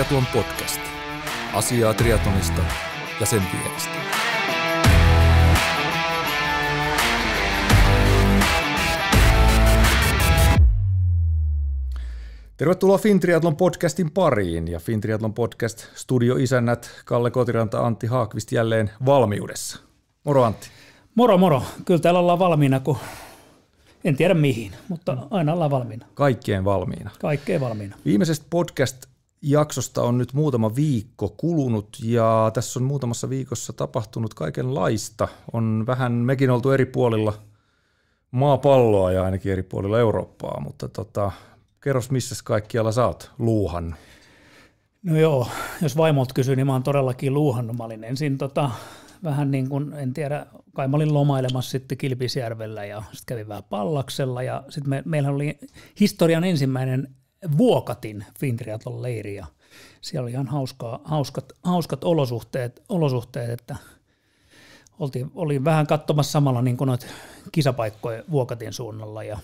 Triathlon podcast. Asiaa triathlonista ja sen vierestä. Tervetuloa FinTriathlon podcastin pariin ja FinTriathlon podcast studioisännät Kalle Kotiranta, Antti Haakvist jälleen valmiudessa. Moro Antti. Moro. Kyllä täällä ollaan valmiina, kun en tiedä mihin, mutta aina ollaan valmiina. Kaikkeen valmiina. Kaikkeen valmiina. Viimeisestä podcast-jaksosta on nyt muutama viikko kulunut ja tässä on muutamassa viikossa tapahtunut kaikenlaista. On vähän mekin oltu eri puolilla maapalloa ja ainakin eri puolilla Eurooppaa, mutta kerros, missä kaikkialla sä oot luuhannut? No joo, jos vaimolta kysyy, niin mä oon todellakin luuhannut. Mä olin ensin vähän niin kuin, en tiedä, kai mä olin lomailemassa sitten Kilpisjärvellä ja sitten kävin vähän Pallaksella ja sitten meillä oli historian ensimmäinen Vuokatin FinTriathlon leiri ja siellä oli ihan hauskat olosuhteet, että olin vähän katsomassa samalla niin kuin noita kisapaikkoja Vuokatin suunnalla ja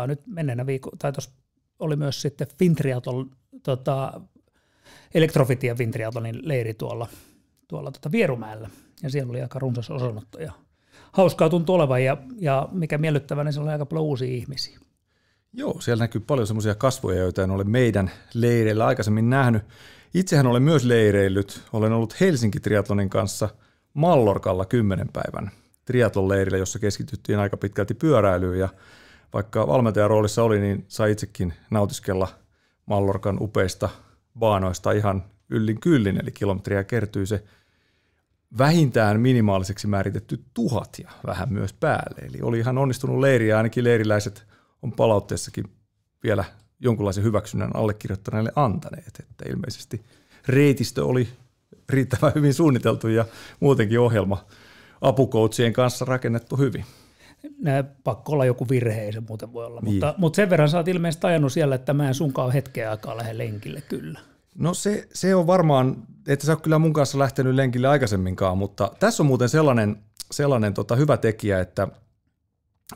nyt menneenä tai tuossa oli myös sitten FinTriathlon, Electrofit ja FinTriathlonin leiri tuolla Vierumäellä, ja siellä oli aika runsas osanotto, ja hauskaa tuntui olevan, ja mikä miellyttävää, niin siellä oli aika paljon uusia ihmisiä. Joo, siellä näkyy paljon semmoisia kasvoja, joita en ole meidän leireillä aikaisemmin nähnyt. Itsehän olen myös leireillyt, olen ollut Helsinki Triathlonin kanssa Mallorcalla 10 päivän triathlon leirillä, jossa keskityttiin aika pitkälti pyöräilyyn, ja vaikka valmentajan roolissa oli, niin sai itsekin nautiskella Mallorcan upeista baanoista ihan yllin kyllin, eli kilometriä kertyy se vähintään minimaaliseksi määritetty 1000 ja vähän myös päälle. Eli oli ihan onnistunut leiri ja ainakin leiriläiset on palautteessakin vielä jonkunlaisen hyväksynnän allekirjoittaneille antaneet, että ilmeisesti reitistö oli riittävän hyvin suunniteltu ja muutenkin ohjelma apukoutsien kanssa rakennettu hyvin. Pakko olla joku virhe, ei se muuten voi olla, mutta sen verran sä oot ilmeisesti ajanut siellä, että mä en sunkaan hetkeä aikaa lähde lenkille kyllä. No se on varmaan, että sä oot kyllä mun kanssa lähtenyt lenkille aikaisemminkaan, mutta tässä on muuten sellainen hyvä tekijä, että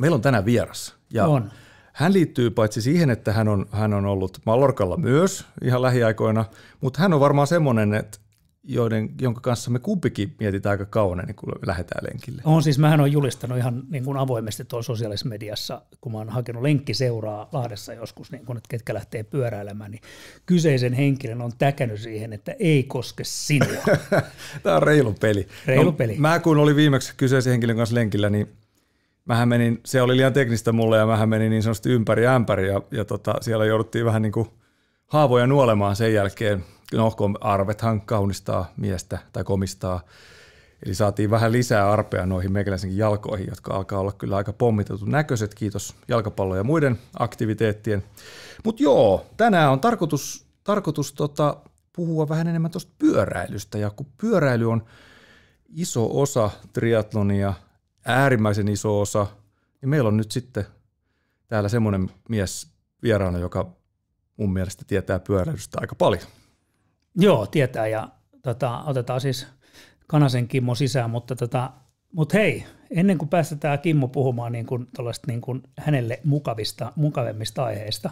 meillä on tänään vieras. Ja on. Hän liittyy paitsi siihen, että hän on ollut Mallorcalla myös ihan lähiaikoina, mutta hän on varmaan semmoinen, että jonka kanssa me kumpikin mietitään aika kauan ennen kuin lähdetään lenkille. Mähän olen julistanut ihan niin kuin avoimesti tuolla sosiaalisessa mediassa, kun mä oon hakenut lenkkiseuraa Lahdessa joskus, niin kun, että ketkä lähtee pyöräilemään, niin kyseisen henkilön on täkännyt siihen, että ei koske sinua. Tämä on reilu peli. Peli. Mä kun olin viimeksi kyseisen henkilön kanssa lenkillä, niin mähän menin, se oli liian teknistä mulle ja mähän menin niin sanotusti ympäri ämpäri ja siellä jouduttiin vähän niin kuin haavoja nuolemaan sen jälkeen. No, arvethan kaunistaa miestä tai komistaa, eli saatiin vähän lisää arpea noihin meikäläisenkin jalkoihin, jotka alkaa olla kyllä aika pommitetun näköiset, kiitos jalkapallon ja muiden aktiviteettien. Mutta joo, tänään on tarkoitus puhua vähän enemmän tuosta pyöräilystä, ja kun pyöräily on iso osa triathlonia, äärimmäisen iso osa, niin meillä on nyt sitten täällä semmoinen mies vieraana, joka mun mielestä tietää pyöräilystä aika paljon. Joo, tietää ja otetaan siis Kanasen Kimmo sisään, mutta hei, ennen kuin päästetään Kimmo puhumaan niin kuin hänelle mukavemmista aiheista,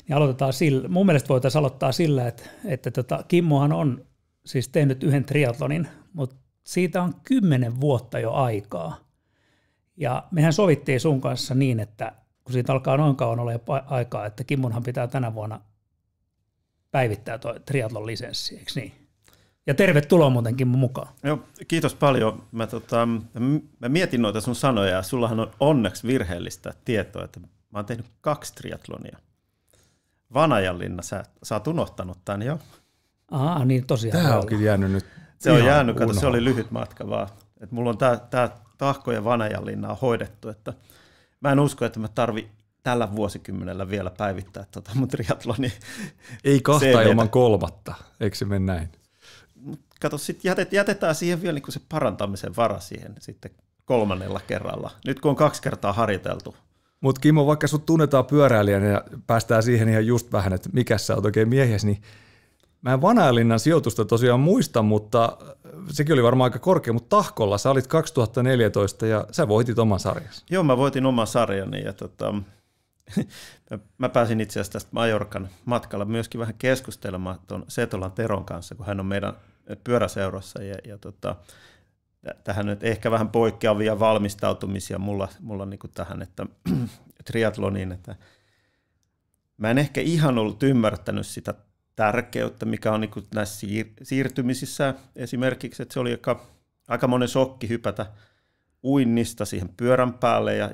niin aloitetaan sillä. Mun mielestä voitaisiin aloittaa sillä, että Kimmohan on siis tehnyt yhden triathlonin, mutta siitä on 10 vuotta jo aikaa. Ja mehän sovittiin sun kanssa niin, että kun siitä alkaa noin kauan olla aikaa, että Kimmonhan pitää tänä vuonna päivittää tuo triathlon lisenssi, eikö niin? Ja tervetuloa muutenkin mukaan. Joo, kiitos paljon. Mä mietin noita sun sanoja, ja sullahan on onneksi virheellistä tietoa, että mä oon tehnyt 2 triathlonia. Vanajanlinna, sä oot unohtanut tämän jo. Niin tosiaan. Tämä onkin jäänyt nyt. Se on jäänyt, kato, se oli lyhyt matka vaan. Et mulla on tää Tahko ja Vanajanlinna hoidettu, että mä en usko, että mä tarvin tällä vuosikymmenellä vielä päivittää mun triathloni. Ei kahta ilman kolmatta, eikö se mene näin? Kato, sitten jätetään siihen vielä niin se parantamisen vara siihen sitten 3. kerralla. Nyt kun on 2 kertaa harjoiteltu. Mutta Kimmo, vaikka sut tunnetaan pyöräilijänä ja päästään siihen ihan just vähän, että mikä sä oot oikein miehiäs, niin mä en Vanajanlinnan sijoitusta tosiaan muista, mutta sekin oli varmaan aika korkea, mutta Tahkolla sä olit 2014 ja sä voitit oman sarjasi. Joo, mä voitin oman sarjani ja mä pääsin itse asiassa tästä Majorkan matkalla myöskin vähän keskustelemaan tuon Setolan Teron kanssa, kun hän on meidän pyöräseurassa ja tähän nyt ehkä vähän poikkeavia valmistautumisia mulla niin kuin tähän, että triathloniin, että mä en ehkä ihan ollut ymmärtänyt sitä tärkeyttä, mikä on niin kuin näissä siirtymisissä esimerkiksi, että se oli aika monen shokki hypätä uinnista siihen pyörän päälle ja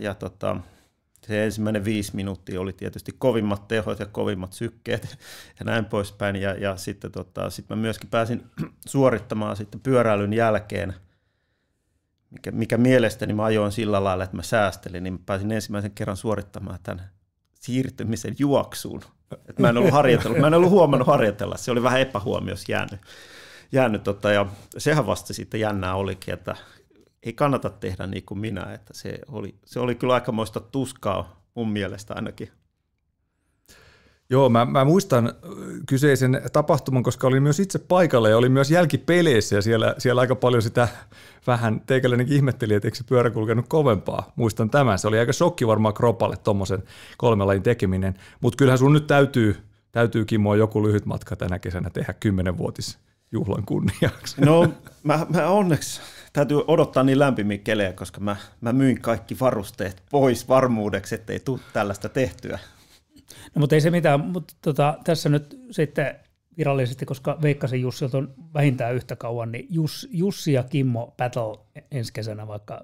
se ensimmäinen 5 minuuttia oli tietysti kovimmat tehot ja kovimmat sykkeet ja näin poispäin ja sitten sit mä myöskin pääsin suorittamaan sitten pyöräilyn jälkeen, mikä mielestäni mä ajoin sillä lailla, että mä säästelin, niin mä pääsin ensimmäisen kerran suorittamaan tämän siirtymisen juoksuun. Mä en ollut huomannut harjoitella, se oli vähän epähuomiossa jäänyt ja sehän vasta sitten jännää olikin, että ei kannata tehdä niin kuin minä, että se oli kyllä aikamoista tuskaa mun mielestä ainakin. Joo, mä muistan kyseisen tapahtuman, koska olin myös itse paikalla ja olin myös jälkipeleissä ja siellä aika paljon sitä vähän teikäläinenkin ihmetteli, että eikö se pyörä kulkenut kovempaa. Muistan tämän, se oli aika shokki varmaan kropalle tuommoisen 3 lajin tekeminen, mutta kyllähän sun nyt täytyy Kimmo joku lyhyt matka tänä kesänä tehdä 10-vuotisjuhlan kunniaksi. No mä onneksi täytyy odottaa niin lämpimiä kelejä, koska mä myin kaikki varusteet pois varmuudeksi, ettei tule tällaista tehtyä. No mutta ei se mitään, mutta tässä nyt sitten virallisesti, koska Veikkasen Jussilta on vähintään yhtä kauan, niin Jussi ja Kimmo battle ensi kesänä vaikka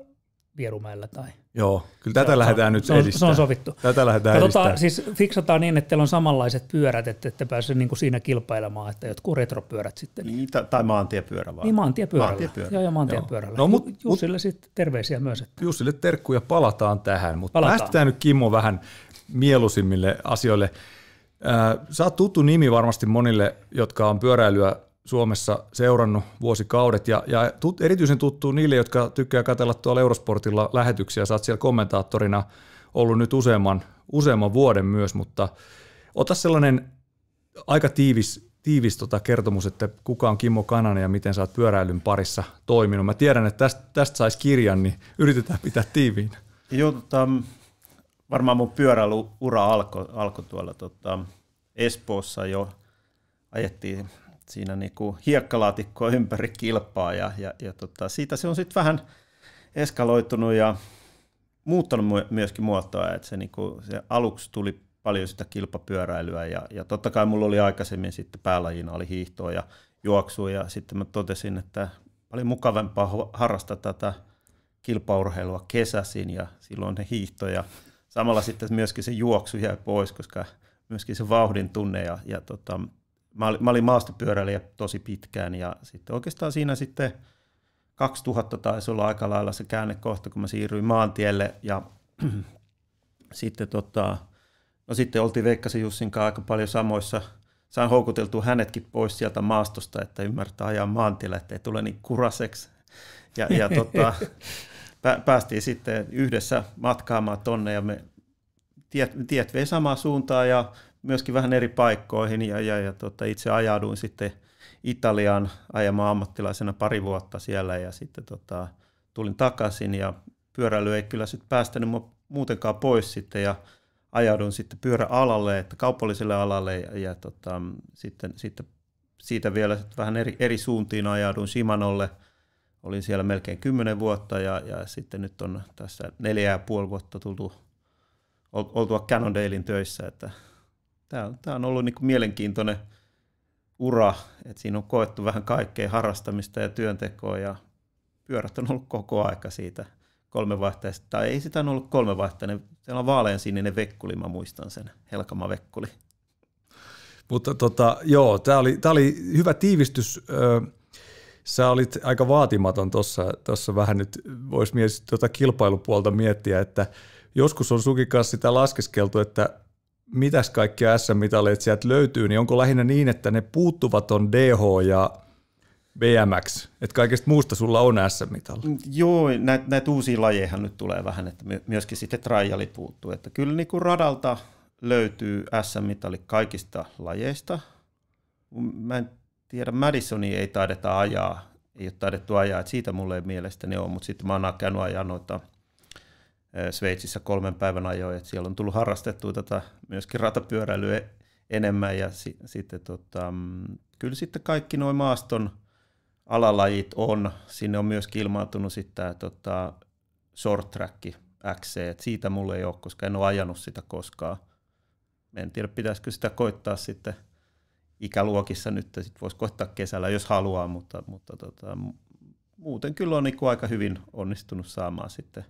Vierumäellä tai... Joo, kyllä tätä lähdetään nyt edistämään. Se on sovittu. Tätä lähdetään edistämään. Siis fiksataan niin, että teillä on samanlaiset pyörät, että ette pääse niin kuin siinä kilpailemaan, että jotkut retropyörät sitten. Niin, tai maantiepyörä vaan. Niin, maantiepyörällä. Joo, maantiepyörällä. No, Jussille sitten terveisiä myös. Että... Jussille terkkuja, palataan tähän, mutta päästetään nyt Kimmo vähän mieluisimmille asioille. Sä oot tuttu nimi varmasti monille, jotka on pyöräilyä Suomessa seurannut vuosikaudet, ja erityisen tuttu niille, jotka tykkää katsella tuolla Eurosportilla lähetyksiä. Sä oot siellä kommentaattorina ollut nyt useamman vuoden myös, mutta ota sellainen aika tiivis kertomus, että kuka on Kimmo Kananen ja miten sä oot pyöräilyn parissa toiminut. Mä tiedän, että tästä saisi kirjan, niin yritetään pitää tiiviinä. Joo, varmaan mun pyöräilyura alkoi tuolla Espoossa jo, ajettiin siinä niinku hiekkalaatikkoa ympäri kilpaa ja siitä se on sitten vähän eskaloitunut ja muuttanut myöskin muotoa, että se aluksi tuli paljon sitä kilpapyöräilyä ja totta kai mulla oli aikaisemmin sitten päälajina oli hiihtoa ja juoksua ja sitten mä totesin, että paljon mukavampaa harrastaa tätä kilpaurheilua kesäisin ja silloin ne hiihto ja samalla sitten myöskin se juoksu jäi pois, koska myöskin se vauhdin tunne ja mä olin maastopyöräilijä tosi pitkään ja sitten oikeastaan siinä sitten 2000 taisi olla aika lailla se käännekohta, kun mä siirryin maantielle ja sitten, sitten oltiin Veikkasen Jussin kanssa aika paljon samoissa. Sain houkuteltua hänetkin pois sieltä maastosta, että ymmärtää ajaa maantielle, ettei tule niin kuraseksi. Ja päästiin sitten yhdessä matkaamaan tonne ja me tiet vei samaan suuntaan ja myöskin vähän eri paikkoihin ja itse ajauduin sitten Italiaan ajamaan ammattilaisena 2 vuotta siellä ja sitten tulin takaisin ja pyöräily ei kyllä sitten päästänyt muutenkaan pois sitten ja ajauduin sitten pyöräalalle, että kaupalliselle alalle ja sitten siitä vielä vähän eri suuntiin ajauduin Shimanolle. Olin siellä melkein 10 vuotta ja sitten nyt on tässä 4,5 vuotta tultu oltua Cannondalein töissä, että tämä on ollut niin kuin mielenkiintoinen ura, että siinä on koettu vähän kaikkea harrastamista ja työntekoa ja pyörät on ollut koko aika siitä 3-vaihteista, tai ei sitä ollut 3-vaihteinen, siellä on vaaleansininen vekkuli, mä muistan sen, Helkama vekkuli. Mutta joo, tämä oli hyvä tiivistys. Sä olit aika vaatimaton tuossa vähän nyt, voisi myös kilpailupuolta miettiä, että joskus on sunkin kanssa sitä laskeskeltu, että mitäs kaikkia SM-mitaleita sieltä löytyy, niin onko lähinnä niin, että ne puuttuvat on DH ja BMX, että kaikesta muusta sulla on SM-mitalla? Joo, näitä uusia lajeja nyt tulee vähän, että myöskin sitten triali puuttuu, että kyllä niin kuin radalta löytyy SM-mitali kaikista lajeista. Mä en tiedä, Madisonia ei taideta ajaa, ei ole taidettu ajaa, että siitä mulle ei mielestäni ole, mutta sitten mä oon käynyt ajaa noita Sveitsissä 3 päivän ajoin, että siellä on tullut harrastettua tätä myöskin ratapyöräilyä enemmän ja sitten kyllä sitten kaikki nuo maaston alalajit on, sinne on myöskin ilmaantunut sitten short track XC, että siitä mulle ei ole, koska en ole ajanut sitä koskaan. En tiedä, pitäisikö sitä koittaa sitten ikäluokissa nyt, sitten voisi koittaa kesällä, jos haluaa, mutta muuten kyllä on niin kuin aika hyvin onnistunut saamaan sitten.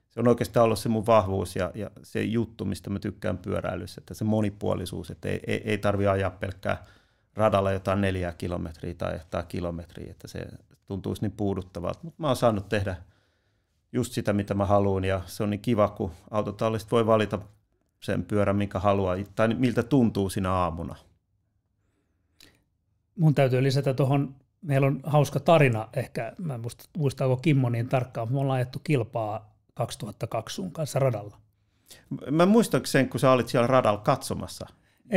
Se on oikeastaan ollut se mun vahvuus ja se juttu, mistä mä tykkään pyöräilyssä, että se monipuolisuus, että ei tarvitse ajaa pelkkää radalla jotain 4 kilometriä tai kilometriä, että se tuntuisi niin puuduttavalta. Mutta mä oon saanut tehdä just sitä, mitä mä haluan, ja se on niin kiva, kun autotallista voi valita sen pyörän, minkä haluaa, tai miltä tuntuu siinä aamuna. Mun täytyy lisätä tuohon, meillä on hauska tarina, ehkä mä en muistaako Kimmo niin tarkkaan, me ollaan ajettu kilpaa 2002 sun kanssa radalla. Mä muistanko sen, kun sä olit siellä radalla katsomassa?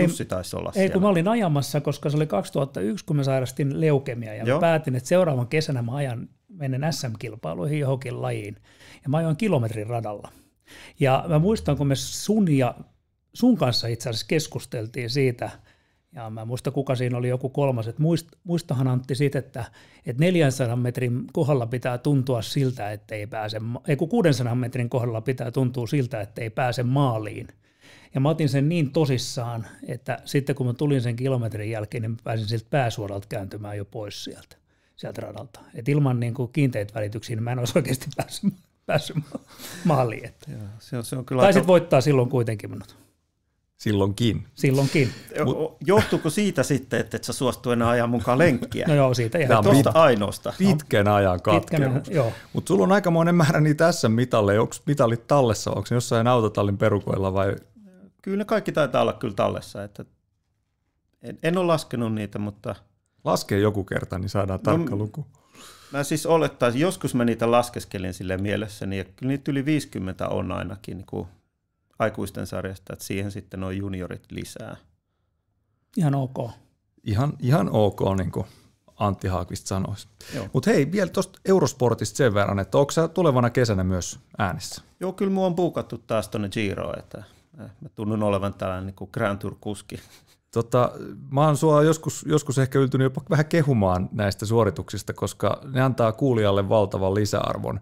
Jussi taisi olla siellä. Ei, kun mä olin ajamassa, koska se oli 2001, kun mä sairastin leukemiaa, ja mä päätin, että seuraavan kesänä mä ajan menen SM-kilpailuihin johonkin lajiin, ja mä ajoin kilometrin radalla. Ja mä muistan, kun me sun kanssa itse asiassa keskusteltiin siitä, ja mä muistan, kuka siinä oli joku kolmas, että muistahan Antti siitä, että 400 metrin kohdalla pitää tuntua siltä, että ei pääse, kun 600 metrin kohdalla pitää tuntua siltä, että ei pääse maaliin. Ja mä otin sen niin tosissaan, että sitten kun mä tulin sen kilometrin jälkeen, niin mä pääsin siltä pääsuoralta kääntymään jo pois sieltä radalta. Et ilman niin kuin kiinteitä välityksiä niin mä en olisi oikeasti päässyt maaliin. Että. Se on kyllä Taisit voittaa silloin kuitenkin minut. Silloinkin. Johtuuko siitä sitten, että et sä suostu enää ajaa mukaan lenkkiä? No joo, siitä ihan. Tuosta ainoasta. Pitkän ajan katkeruus. Mutta sulla on aikamoinen määrä niitä SM-mitalleja. Onko mitalit tallessa? Onko ne jossain autotallin perukoilla vai? Kyllä ne kaikki taitaa olla kyllä tallessa. Että en ole laskenut niitä, mutta... Laskee joku kerta, niin saadaan tarkka luku. Mä siis olettaisin, joskus mä niitä laskeskelin silleen mielessäni, ja kyllä niitä yli 50 on ainakin niin kuin aikuisten sarjasta, että siihen sitten on juniorit lisää. Ihan ok. Ihan ok, niin kuin Antti Haakvist sanoisi. Mutta hei, vielä tuosta Eurosportista sen verran, että onko sä tulevana kesänä myös äänessä? Joo, kyllä mua on puukattu taas tuonne Giroon, että mä tunnun olevan tällainen niin kuin Grand Tour-kuski. Mä oon sua joskus ehkä yltynyt jopa vähän kehumaan näistä suorituksista, koska ne antaa kuulijalle valtavan lisäarvon.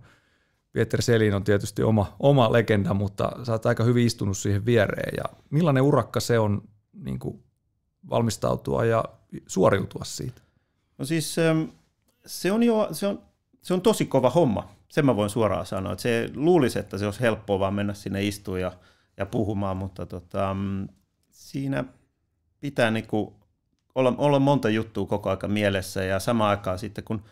Peter Selin on tietysti oma legenda, mutta sä oot aika hyvin istunut siihen viereen. Ja millainen urakka se on niin kuin valmistautua ja suoriutua siitä? No siis se on tosi kova homma, sen mä voin suoraan sanoa. Että se luulisi, että se olisi helppoa vaan mennä sinne istumaan ja puhumaan, mutta siinä pitää niinku olla monta juttua koko ajan mielessä ja samaan aikaan sitten kun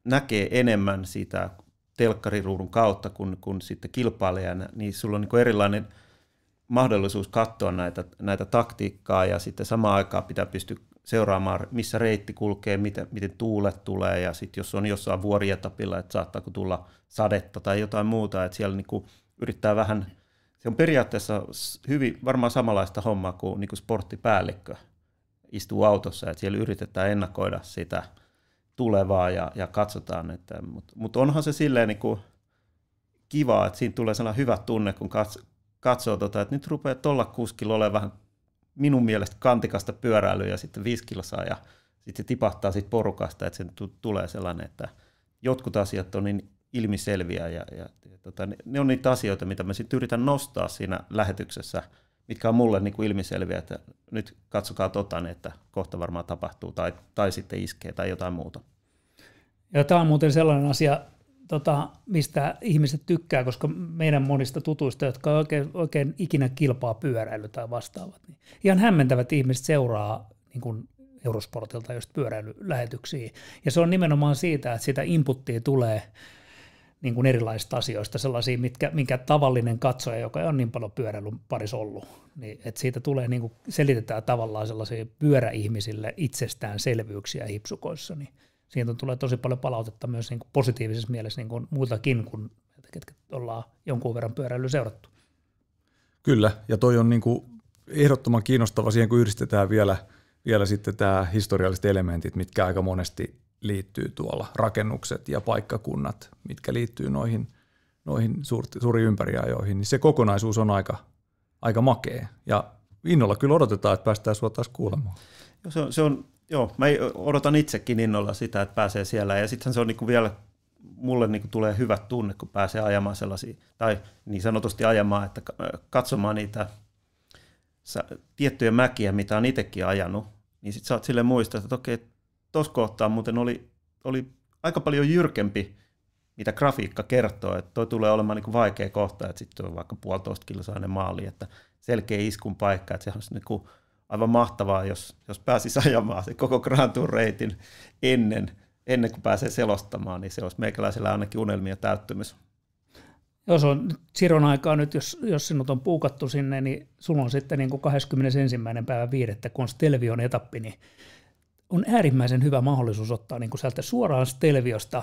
näkee enemmän sitä telkkariruudun kautta kun sitten kilpailijana, niin sulla on niinku erilainen mahdollisuus katsoa näitä taktiikkaa ja sitten samaan aikaan pitää pystyä seuraamaan, missä reitti kulkee, miten tuulet tulee ja sitten jos on jossain vuorietapilla, että saattaako tulla sadetta tai jotain muuta, että siellä niinku yrittää vähän. Se on periaatteessa hyvin varmaan samanlaista hommaa kuin sporttipäällikkö istuu autossa, että siellä yritetään ennakoida sitä tulevaa ja katsotaan. Mutta onhan se silleen niin kuin kiva, että siinä tulee sellainen hyvä tunne, kun katsoo, että nyt rupeaa tuolla kuskilla olemaan vähän minun mielestä kantikasta pyöräilyä ja sitten 5 kilsaa ja sitten se tipahtaa siitä porukasta, että se tulee sellainen, että jotkut asiat on niin ilmiselviä ja ne on niitä asioita, mitä mä sitten yritän nostaa siinä lähetyksessä, mitkä on mulle niin kuin ilmiselviä, että nyt katsokaa että kohta varmaan tapahtuu tai sitten iskee tai jotain muuta. Ja tämä on muuten sellainen asia, mistä ihmiset tykkää, koska meidän monista tutuista, jotka oikein ikinä kilpaa pyöräily tai vastaavat, niin ihan hämmentävät ihmiset seuraa niin kuin Eurosportilta just pyöräilylähetyksiä. Ja se on nimenomaan siitä, että sitä inputtia tulee niin kuin erilaisista asioista, sellaisia, minkä tavallinen katsoja, joka on niin paljon pyöräilyn parissa ollut, niin että siitä tulee, niin kuin selitetään tavallaan sellaisia pyöräihmisille itsestäänselvyyksiä hipsukoissa, niin siitä tulee tosi paljon palautetta myös niin kuin positiivisessa mielessä niin kuin muiltakin, kuin ketkä ollaan jonkun verran pyöräilyä seurattu. Kyllä, ja toi on niin kuin ehdottoman kiinnostava siihen, kun yhdistetään vielä sitten tämä historialliset elementit, mitkä aika monesti liittyy tuolla, rakennukset ja paikkakunnat, mitkä liittyy noihin noihin suuriin ympäriajoihin, niin se kokonaisuus on aika makea. Ja innolla kyllä odotetaan, että päästään sua taas kuulemaan. Mä odotan itsekin innolla sitä, että pääsee siellä. Ja sitten se on niinku vielä, mulle niinku tulee hyvä tunne, kun pääsee ajamaan sellaisia, tai niin sanotusti ajamaan, että katsomaan niitä tiettyjä mäkiä, mitä on itsekin ajanut, niin sitten sä oot silleen muistaa, että okei, tuossa kohtaa muuten oli aika paljon jyrkempi, mitä grafiikka kertoo, että toi tulee olemaan niinku vaikea kohta, että sitten on vaikka 1,5 kilsainen maali, että selkeä iskun paikka, että se on niinku aivan mahtavaa, jos pääsisi ajamaan se koko Grand Tour-reitin ennen kuin pääsee selostamaan, niin se olisi meikäläisellä ainakin unelmia täyttymys. Jos on Siron aikaa nyt, jos sinut on puukattu sinne, niin sulla on sitten niin kuin 21.5., kun on Stelvion etappi, niin on äärimmäisen hyvä mahdollisuus ottaa niin kuin sieltä suoraan Stelviosta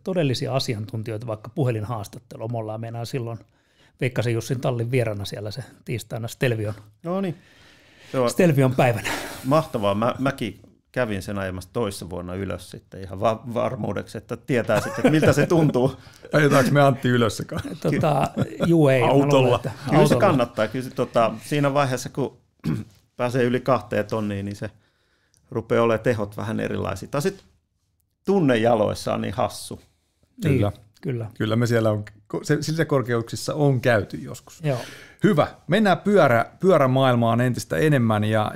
todellisia asiantuntijoita, vaikka puhelinhaastattelua. Me ollaan meinaan silloin Veikkasen Jussin tallin vierana siellä se tiistaina Stelvion päivänä. Mahtavaa. Mäkin kävin sen ajamassa toissa vuonna ylös sitten ihan varmuudeksi, että tietää sitten, että miltä se tuntuu. Ajetaanko me Antti ylössäkään? Juu ei. Autolla. Kyllä se kannattaa. Kyllä se, siinä vaiheessa, kun pääsee yli 2 tonniin, niin se rupeaa olemaan tehot vähän erilaisia. Tai sitten tunne jaloissa on niin hassu. Kyllä me siellä sillä korkeuksissa on käyty joskus. Joo. Hyvä. Mennään pyörämaailmaan entistä enemmän ja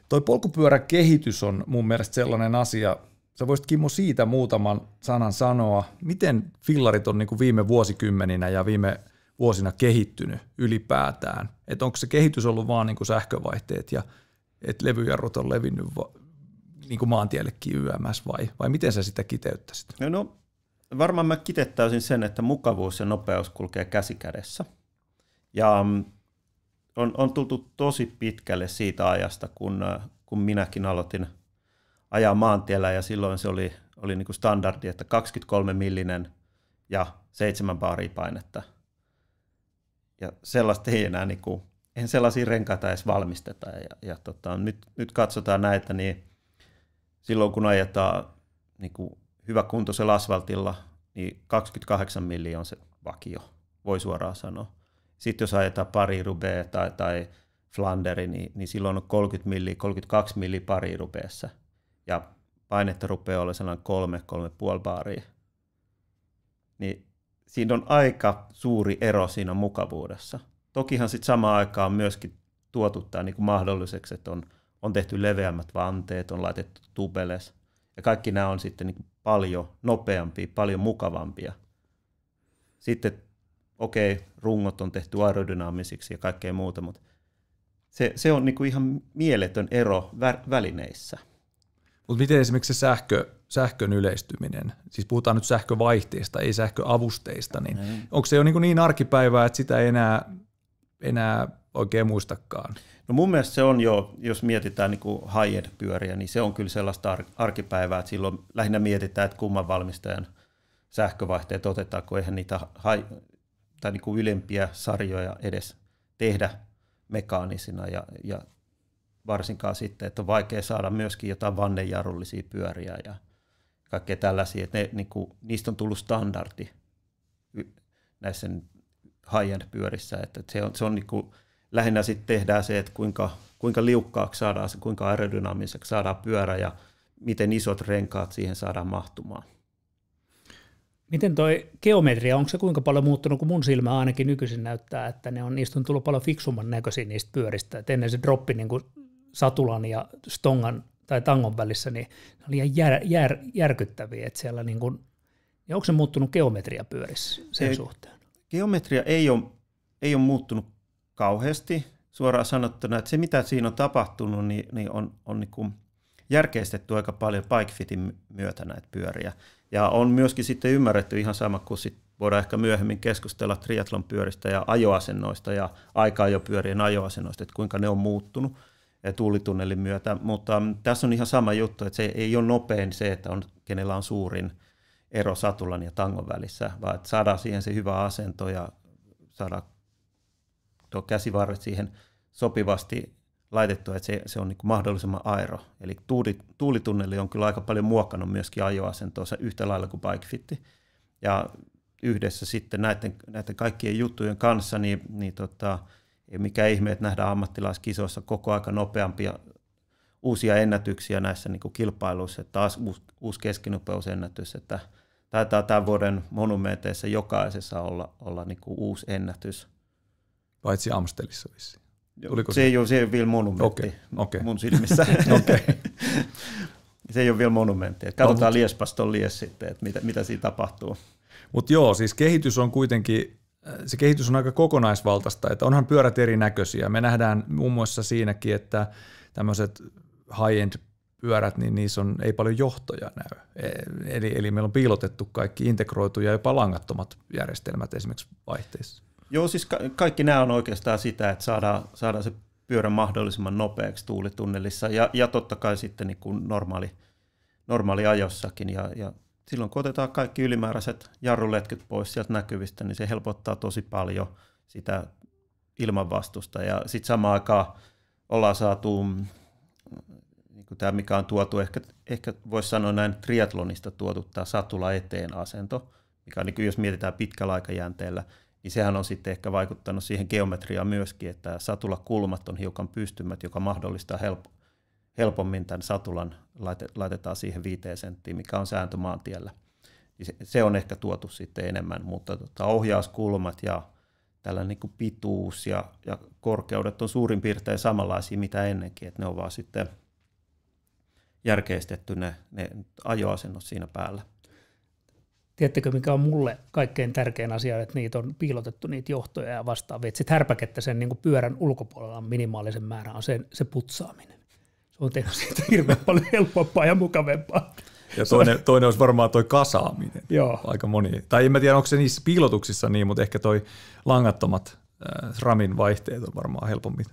toi polkupyöräkehitys on mun mielestä sellainen asia, sä voisit Kimmo siitä muutaman sanan sanoa, miten fillarit on niin kuin viime vuosikymmeninä ja viime vuosina kehittynyt ylipäätään, että onko se kehitys ollut vaan niin kuin sähkövaihteet ja että levyjarrut on levinnyt niin kuin maantiellekin YMS vai miten sä sitä kiteyttäisit? No varmaan mä kitettäisin sen, että mukavuus ja nopeus kulkee käsi kädessä ja on tultu tosi pitkälle siitä ajasta, kun minäkin aloitin ajaa maantiellä ja silloin se oli niin kuin standardi, että 23 millinen ja 7 baaria painetta. Ja sellaista ei enää, eihän sellaisia renkaita edes valmisteta. Ja nyt katsotaan näitä, niin silloin kun ajetaan niin kuin hyväkuntoisella asfaltilla, niin 28 milliä on se vakio, voi suoraan sanoa. Sitten jos ajetaan Paris-Roubaix tai Flanderi, niin silloin on 30 milliä, 32 milliä Paris-Roubaixissa. Ja painetta rupeaa olla sellainen 3,5 baaria. Niin siinä on aika suuri ero siinä mukavuudessa. Tokihan sitten samaan aikaan on myöskin tuotu tämä niin kuin mahdolliseksi, että on tehty leveämmät vanteet, on laitettu tubeles. Ja kaikki nämä on sitten niin kuin paljon nopeampia, paljon mukavampia. Sitten rungot on tehty aerodynaamisiksi ja kaikkea muuta, mutta se on niinku ihan mieletön ero välineissä. Mutta miten esimerkiksi se sähkön yleistyminen, siis puhutaan nyt sähkövaihteista, ei sähköavusteista, niin onko se jo niin arkipäivää, että sitä ei enää oikein muistakaan? No mun mielestä se on jo, jos mietitään niinku high-end-pyöriä, niin se on kyllä sellaista arkipäivää, että silloin lähinnä mietitään, että kumman valmistajan sähkövaihteet otetaan, kun eihän niitä tai niin kuin ylempiä sarjoja edes tehdä mekaanisina ja varsinkaan sitten, että on vaikea saada myöskin jotain vannejarrullisia pyöriä ja kaikkea tällaisia, että niistä on tullut standardi näissä high-end pyörissä, että se on niin kuin, lähinnä sitten tehdään se, että kuinka liukkaaksi saadaan se, kuinka aerodynaamiseksi saadaan pyörä ja miten isot renkaat siihen saadaan mahtumaan. Miten toi geometria, onko se kuinka paljon muuttunut, kun mun silmä ainakin nykyisin näyttää, että niistä on tullut paljon fiksumman näköisiä niistä pyöristä. Et ennen se droppi niin kuin satulan ja stongan tai tangon välissä, niin ne oli ihan järkyttäviä. Että siellä niin kuin, ja onko se muuttunut geometria pyörissä sen suhteen? Geometria ei ole muuttunut kauheasti suoraan sanottuna. Että se mitä siinä on tapahtunut, niin on niin kuin järkeistetty aika paljon bikefitin myötä näitä pyöriä. Ja on myöskin sitten ymmärretty ihan sama, kun sit voidaan ehkä myöhemmin keskustella triathlon pyöristä ja ajoasennoista ja aika-ajopyörien ajoasennoista, että kuinka ne on muuttunut tuulitunnelin myötä. Mutta tässä on ihan sama juttu, että se ei ole nopein se, että kenellä on suurin ero satulan ja tangon välissä, vaan että saadaan siihen se hyvä asento ja saadaan tuo käsivarret siihen sopivasti laitettua, että se on niin kuin mahdollisimman aero. Eli tuulitunneli on kyllä aika paljon muokannut myöskin ajoasentoa yhtä lailla kuin bikefitti. ja yhdessä sitten näiden kaikkien juttujen kanssa, niin ei mikään ihme, että nähdään ammattilaiskisoissa koko aika nopeampia uusia ennätyksiä näissä niin kuin kilpailuissa, että taas uusi keskinopeusennätys, että taitaa tämän vuoden monumenteissa jokaisessa olla niin kuin uusi ennätys. Paitsi Amstelissa vissiin. Se ei ole vielä monumentti mun silmissä. Se ei ole vielä monumentti. Katsotaan Lies sitten, että mitä siinä tapahtuu. Mutta joo, siis kehitys on kuitenkin, se kehitys on aika kokonaisvaltaista, että onhan pyörät erinäköisiä. Me nähdään muun muassa siinäkin, että tämmöiset high-end pyörät, niin niissä ei paljon johtoja näy. Eli meillä on piilotettu kaikki integroitu ja jopa langattomat järjestelmät esimerkiksi vaihteissa. Joo, siis kaikki nämä on oikeastaan sitä, että saadaan se pyörä mahdollisimman nopeaksi tuulitunnelissa ja totta kai sitten niin kuin normaali ajossakin. Ja silloin kun otetaan kaikki ylimääräiset jarruletkyt pois sieltä näkyvistä, niin se helpottaa tosi paljon sitä ilmanvastusta. Ja sitten samaan aikaan ollaan saatu, niin kuin tämä mikä on tuotu, ehkä voisi sanoa näin triathlonista tuotu tämä satula eteen asento, mikä on, niin kuin jos mietitään pitkällä aikajänteellä, niin sehän on sitten ehkä vaikuttanut siihen geometriaan myöskin, että satulakulmat on hiukan pystymät, joka mahdollistaa helpommin tämän satulan laitetaan siihen 5 senttiin, mikä on sääntö maantiellä. Se on ehkä tuotu sitten enemmän, mutta ohjauskulmat ja tällainen niin kuin pituus ja korkeudet on suurin piirtein samanlaisia mitä ennenkin, että ne on vaan sitten järkeistetty ne ajoasennot siinä päällä. Tiedättekö, mikä on mulle kaikkein tärkein asia, että niitä on piilotettu niitä johtoja ja vastaavia. Sitten härpäkettä sen niin kuin pyörän ulkopuolella minimaalisen määrän on se putsaaminen. Se on tehnyt siitä hirveän paljon helpompaa ja mukavempaa. Ja toinen olisi varmaan toi kasaaminen. Joo. Aika moni. Tai en mä tiedä, onko se niissä piilotuksissa niin, mutta ehkä toi langattomat SRAMin vaihteet on varmaan helpommin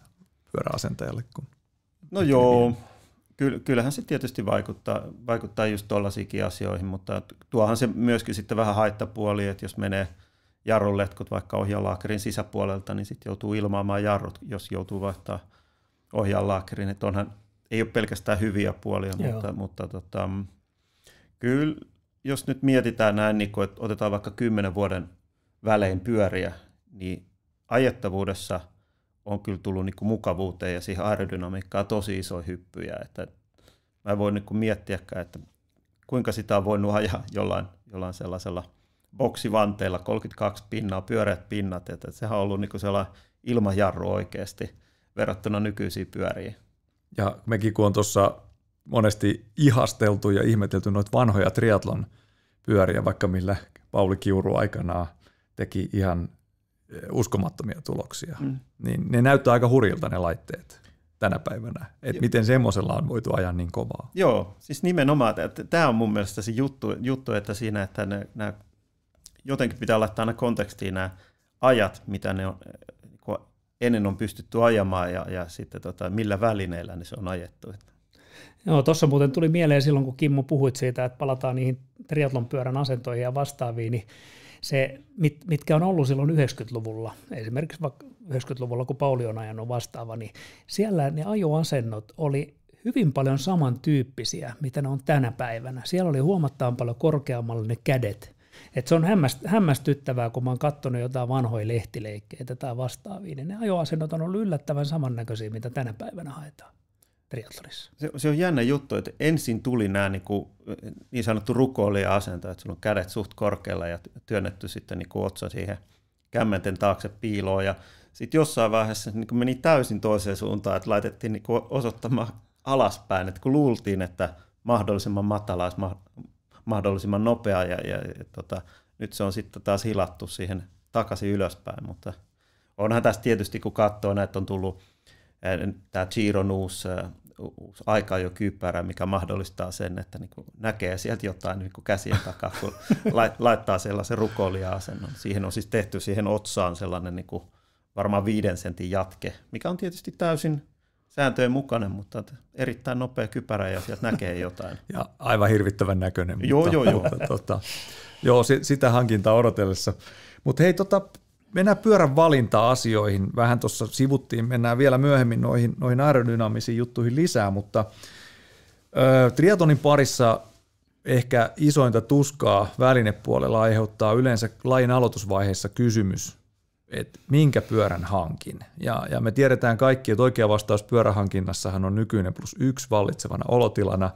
pyöräasentajalle. No joo, kyllähän se tietysti vaikuttaa just tuollaisiinkin asioihin, mutta tuohan se myöskin sitten vähän haittapuoli, että jos menee jarruletkut vaikka ohjaalaakerin sisäpuolelta, niin sitten joutuu ilmaamaan jarrut, jos joutuu vaihtaa ohjaalaakerin. Että onhan, ei ole pelkästään hyviä puolia, mutta kyllä jos nyt mietitään näin, niin kun, että otetaan vaikka 10 vuoden välein pyöriä, niin ajettavuudessa on kyllä tullut niin kuin mukavuuteen ja siihen aerodynamiikkaan tosi isoja hyppyjä. Että mä en voi niin kuin miettiäkään, että kuinka sitä on voinut ajaa jollain sellaisella boksivanteilla, 32 pinnaa, pyöreät pinnat. Että sehän on ollut niin kuin sellainen ilmajarru oikeasti verrattuna nykyisiin pyöriin. Ja mekin kun on tuossa monesti ihasteltu ja ihmetelty noita vanhoja triathlon pyöriä, vaikka millä Pauli Kiuru aikanaan teki ihan uskomattomia tuloksia, niin ne näyttää aika hurjilta ne laitteet tänä päivänä, että miten semmoisella on voitu ajaa niin kovaa. Joo, siis nimenomaan, tämä on mun mielestä se juttu että siinä, että nämä jotenkin pitää laittaa aina kontekstiin nämä ajat, mitä ne on, ennen on pystytty ajamaan ja sitten millä välineillä ne se on ajettu. Joo, tuossa muuten tuli mieleen silloin, kun Kimmo puhuit siitä, että palataan niihin triathlon pyörän asentoihin ja vastaaviin, niin se, mitkä on ollut silloin 90-luvulla, esimerkiksi vaikka 90-luvulla, kun Pauli on ajanut vastaava, niin siellä ne ajoasennot oli hyvin paljon samantyyppisiä, mitä ne on tänä päivänä. Siellä oli huomattavan paljon korkeammalla ne kädet. Et se on hämmästyttävää, kun mä oon katsonut jotain vanhoja lehtileikkeitä tai vastaavia, niin ne ajoasennot on ollut yllättävän samannäköisiä, mitä tänä päivänä haetaan triathlonissa. Se on jännä juttu, että ensin tuli nämä niin sanottu rukoilija-asento, että sulla on kädet suht korkealla ja työnnetty sitten niin otsa siihen kämmenten taakse piiloon. Ja sitten jossain vaiheessa niin meni täysin toiseen suuntaan, että laitettiin niin osoittamaan alaspäin, että kun luultiin, että mahdollisimman matala olisi mahdollisimman nopea ja nyt se on sitten taas hilattu siihen takaisin ylöspäin. Mutta onhan tässä tietysti, kun katsoo, näitä on tullut tämä Giron uusi aika jo kypärä, mikä mahdollistaa sen, että niinku näkee sieltä jotain niinku käsien takaa, kun laittaa sellaisen rukoilija-asennon. Siihen on siis tehty siihen otsaan sellainen niinku varmaan 5 sentin jatke, mikä on tietysti täysin sääntöjen mukainen, mutta erittäin nopea kypärä ja sieltä näkee jotain. Ja aivan hirvittävän näköinen. Joo. Sitä hankintaa odotellessa. Mutta hei, mennään pyörän valinta-asioihin. Vähän tuossa sivuttiin, mennään vielä myöhemmin noihin aerodynaamisiin juttuihin lisää, mutta triatlonin parissa ehkä isointa tuskaa välinepuolella aiheuttaa yleensä lajin aloitusvaiheessa kysymys, että minkä pyörän hankin. Ja me tiedetään kaikki, että oikea vastaus pyörähankinnassahan on nykyinen +1 vallitsevana olotilana,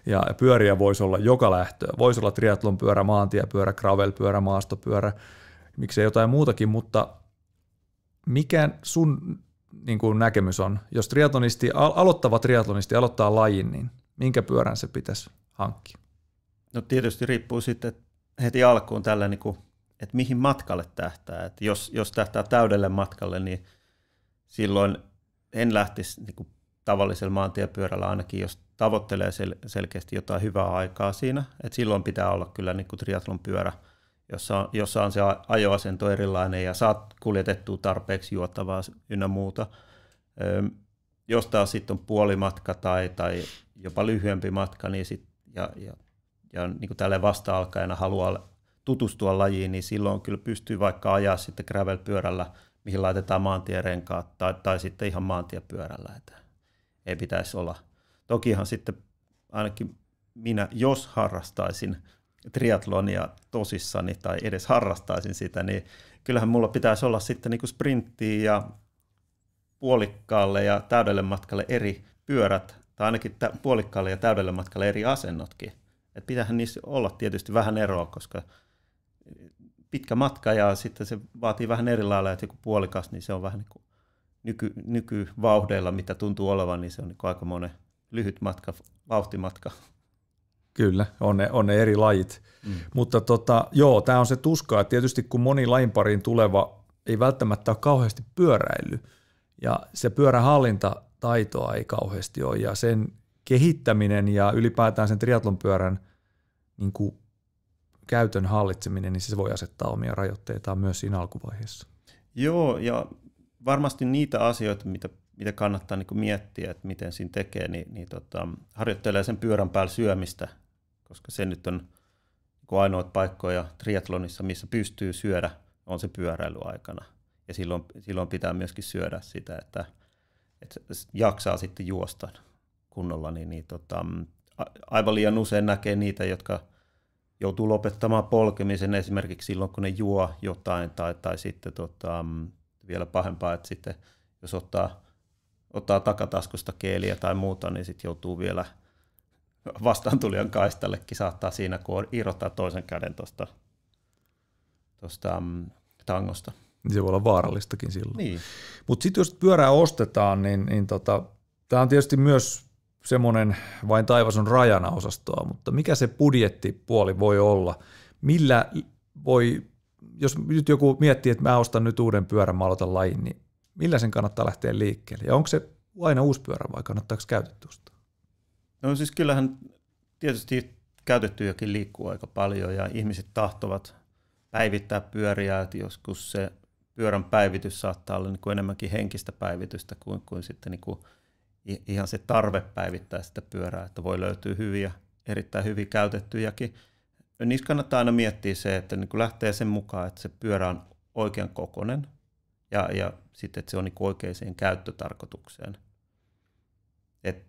ja pyöriä voisi olla joka lähtöä. Voisi olla triathlonpyörä, maantiepyörä, gravelpyörä, maastopyörä, miksei jotain muutakin, mutta mikä sun niin kuin näkemys on, jos aloittava triathlonisti aloittaa lajin, niin minkä pyörän se pitäisi hankkia? No tietysti riippuu sitten heti alkuun tällä, niin kuin, että mihin matkalle tähtää. Että jos tähtää täydelle matkalle, niin silloin en lähtisi niin kuin tavallisella maantiepyörällä ainakin, jos tavoittelee selkeästi jotain hyvää aikaa siinä. Että silloin pitää olla kyllä niin kuin triathlonpyörä, jossa on se ajoasento erilainen ja saat kuljetettua tarpeeksi juotavaa ynnä muuta. Jos taas sitten on puolimatka tai jopa lyhyempi matka, niin ja niin kuin tälleen vasta-alkajana haluaa tutustua lajiin, niin silloin kyllä pystyy vaikka ajaa sitten gravel-pyörällä, mihin laitetaan maantierenkaat, tai sitten ihan maantiepyörällä. Että ei pitäisi olla. Tokihan sitten ainakin minä, jos harrastaisin triathlonia tosissani tai edes harrastaisin sitä, niin kyllähän mulla pitäisi olla sitten niin kuin sprinttiin ja puolikkaalle ja täydelle matkalle eri pyörät, tai ainakin puolikkaalle ja täydelle matkalle eri asennotkin. Et pitäähän niissä olla tietysti vähän eroa, koska pitkä matka ja sitten se vaatii vähän eri lailla, että joku puolikas, niin se on vähän niin kuin nykyvauhdeilla, mitä tuntuu olevan, niin se on niin kuin aika monen lyhyt matka, vauhtimatka. Kyllä, on ne eri lajit. Mutta joo, tämä on se tuska, että tietysti kun moni lajin pariin tuleva ei välttämättä ole kauheasti pyöräily, ja se pyörähallintataitoa ei kauheasti ole, ja sen kehittäminen ja ylipäätään sen triathlonpyörän niin kuin käytön hallitseminen, niin se voi asettaa omia rajoitteitaan myös siinä alkuvaiheessa. Joo, ja varmasti niitä asioita, mitä kannattaa niin kuin miettiä, että miten siinä tekee, niin harjoittelee sen pyörän päällä syömistä, koska se nyt on niin ainoat paikkoja triathlonissa, missä pystyy syödä, on se pyöräilyaikana. Ja silloin pitää myöskin syödä sitä, että jaksaa sitten juosta kunnolla. Aivan liian usein näkee niitä, jotka joutuu lopettamaan polkemisen esimerkiksi silloin, kun ne juo jotain, tai sitten vielä pahempaa, että sitten jos ottaa takataskusta keeliä tai muuta, niin sitten joutuu vielä vastaantulijan kaistallekin saattaa siinä, kun irrottaa toisen käden tuosta tangosta. Se voi olla vaarallistakin silloin. Niin. Mutta sitten jos pyörää ostetaan, niin tämä on tietysti myös semmoinen vain taivas on rajana -osastoa, mutta mikä se budjettipuoli voi olla? Millä voi, jos nyt joku miettii, että mä ostan nyt uuden pyörän, mä aloitan lajin, niin millä sen kannattaa lähteä liikkeelle? Ja onko se aina uusi pyörä vai kannattaako käytetty ostaa? No siis kyllähän tietysti käytettyjäkin liikkuu aika paljon ja ihmiset tahtovat päivittää pyöriä, että joskus se pyörän päivitys saattaa olla niin kuin enemmänkin henkistä päivitystä kuin sitten niin kuin ihan se tarve päivittää sitä pyörää, että voi löytyä erittäin hyvin käytettyjäkin. Niissä kannattaa aina miettiä se, että niin kuin lähtee sen mukaan, että se pyörä on oikean kokoinen ja sitten, että se on niin kuin oikeaan käyttötarkoitukseen. Et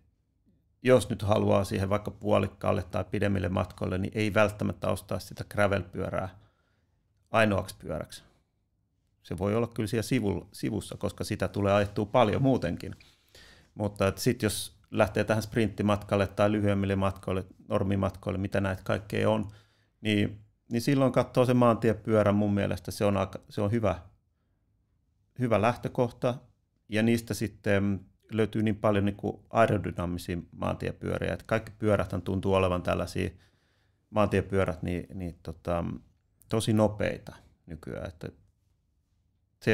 jos nyt haluaa siihen vaikka puolikkaalle tai pidemmille matkoille, niin ei välttämättä ostaa sitä gravel-pyörää ainoaksi pyöräksi. Se voi olla kyllä siellä sivussa, koska sitä tulee ajettua paljon muutenkin. Mutta sitten jos lähtee tähän sprinttimatkalle tai lyhyemmille matkoille, normimatkoille, mitä näitä kaikkea on, niin silloin katsoo se maantiepyörä mun mielestä, se on hyvä lähtökohta, ja niistä sitten löytyy niin paljon niin kuin aerodynaamisia maantiepyöriä, että kaikki pyöräthän tuntuu olevan tällaisia maantiepyörät tosi nopeita nykyään, että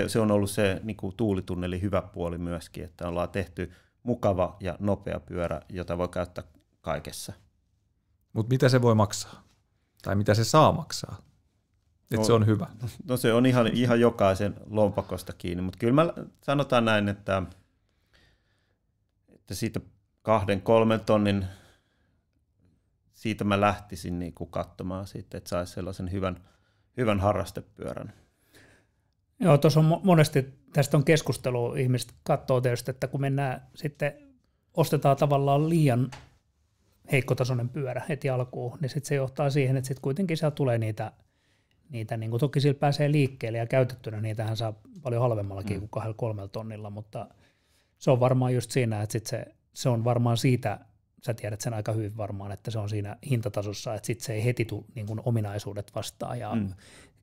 se on ollut se niin kuin tuulitunnelin hyvä puoli myöskin, että ollaan tehty mukava ja nopea pyörä, jota voi käyttää kaikessa. Mutta mitä se voi maksaa? Tai mitä se saa maksaa? Että se on hyvä. No se on ihan jokaisen lompakosta kiinni, mutta kyllä mä sanotaan näin, että siitä 2-3 tonnin siitä mä lähtisin niin kuin katsomaan siitä, että saisi sellaisen hyvän harrastepyörän. Joo, tuossa on monesti, tästä on keskustelua, ihmiset katsoo tietysti, että kun mennään sitten, ostetaan tavallaan liian heikkotasoinen pyörä heti alkuun, niin sitten se johtaa siihen, että sitten kuitenkin sieltä tulee niitä niin kuin toki sillä pääsee liikkeelle ja käytettynä niitähän saa paljon halvemmallakin kuin 2-3 tonnilla, mutta se on varmaan just siinä, että sit se on varmaan siitä, sä tiedät sen aika hyvin varmaan, että se on siinä hintatasossa, että sitten se ei heti tule niin kuin ominaisuudet vastaan ja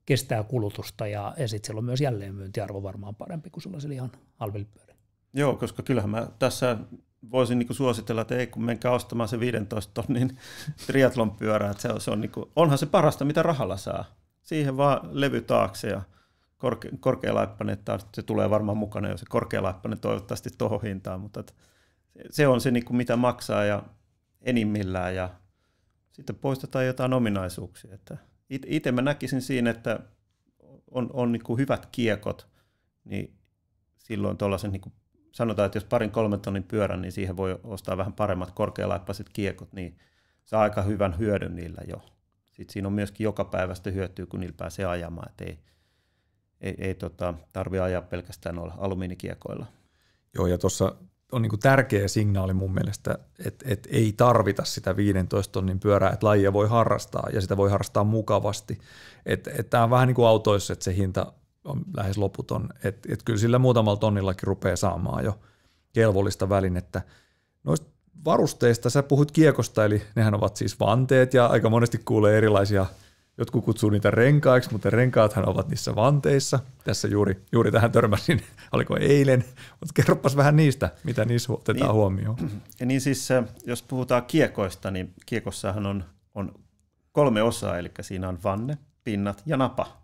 kestää kulutusta ja sitten siellä on myös jälleenmyyntiarvo varmaan parempi kuin sellaisilla ihan halvilla pyörillä. Joo, koska kyllähän mä tässä voisin niin kuin suositella, että ei kun menkää ostamaan se 15 tonnin triathlon pyörä, että se on niin kuin, onhan se parasta, mitä rahalla saa. Siihen vaan levy taakse ja korkealaippainen, se tulee varmaan mukana jo se korkealaippainen toivottavasti tuohon hintaan, mutta se on se, niin kuin mitä maksaa ja enimmillään ja sitten poistetaan jotain ominaisuuksia. Itse mä näkisin siinä, että on niin kuin hyvät kiekot, niin silloin tuollaisen, niin kuin sanotaan, että jos 2-3 tonnin pyörän, niin siihen voi ostaa vähän paremmat korkealaippaiset kiekot, niin saa aika hyvän hyödyn niillä jo. Sitten siinä on myöskin joka päivästä hyötyä, kun niillä pääsee ajamaan, että ei tarvitse ajaa pelkästään olla alumiinikiekoilla. Joo, ja tuossa on niin kuin tärkeä signaali mun mielestä, että ei tarvita sitä 15 tonnin pyörää, että lajia voi harrastaa ja sitä voi harrastaa mukavasti. Tämä on vähän niin kuin autoissa, että se hinta on lähes loputon. Että kyllä sillä muutamalla tonnillakin rupeaa saamaan jo kelvollista välinettä. Noista varusteista sä puhut kiekosta, eli nehän ovat siis vanteet ja aika monesti kuulee erilaisia, jotkut kutsuu niitä renkaiksi, mutta renkaathan ovat niissä vanteissa. Tässä juuri tähän törmäsin, oliko eilen, mutta kerropas vähän niistä, mitä niissä otetaan huomioon. Ja niin siis, jos puhutaan kiekoista, niin kiekossahan on 3 osaa, eli siinä on vanne, pinnat ja napa.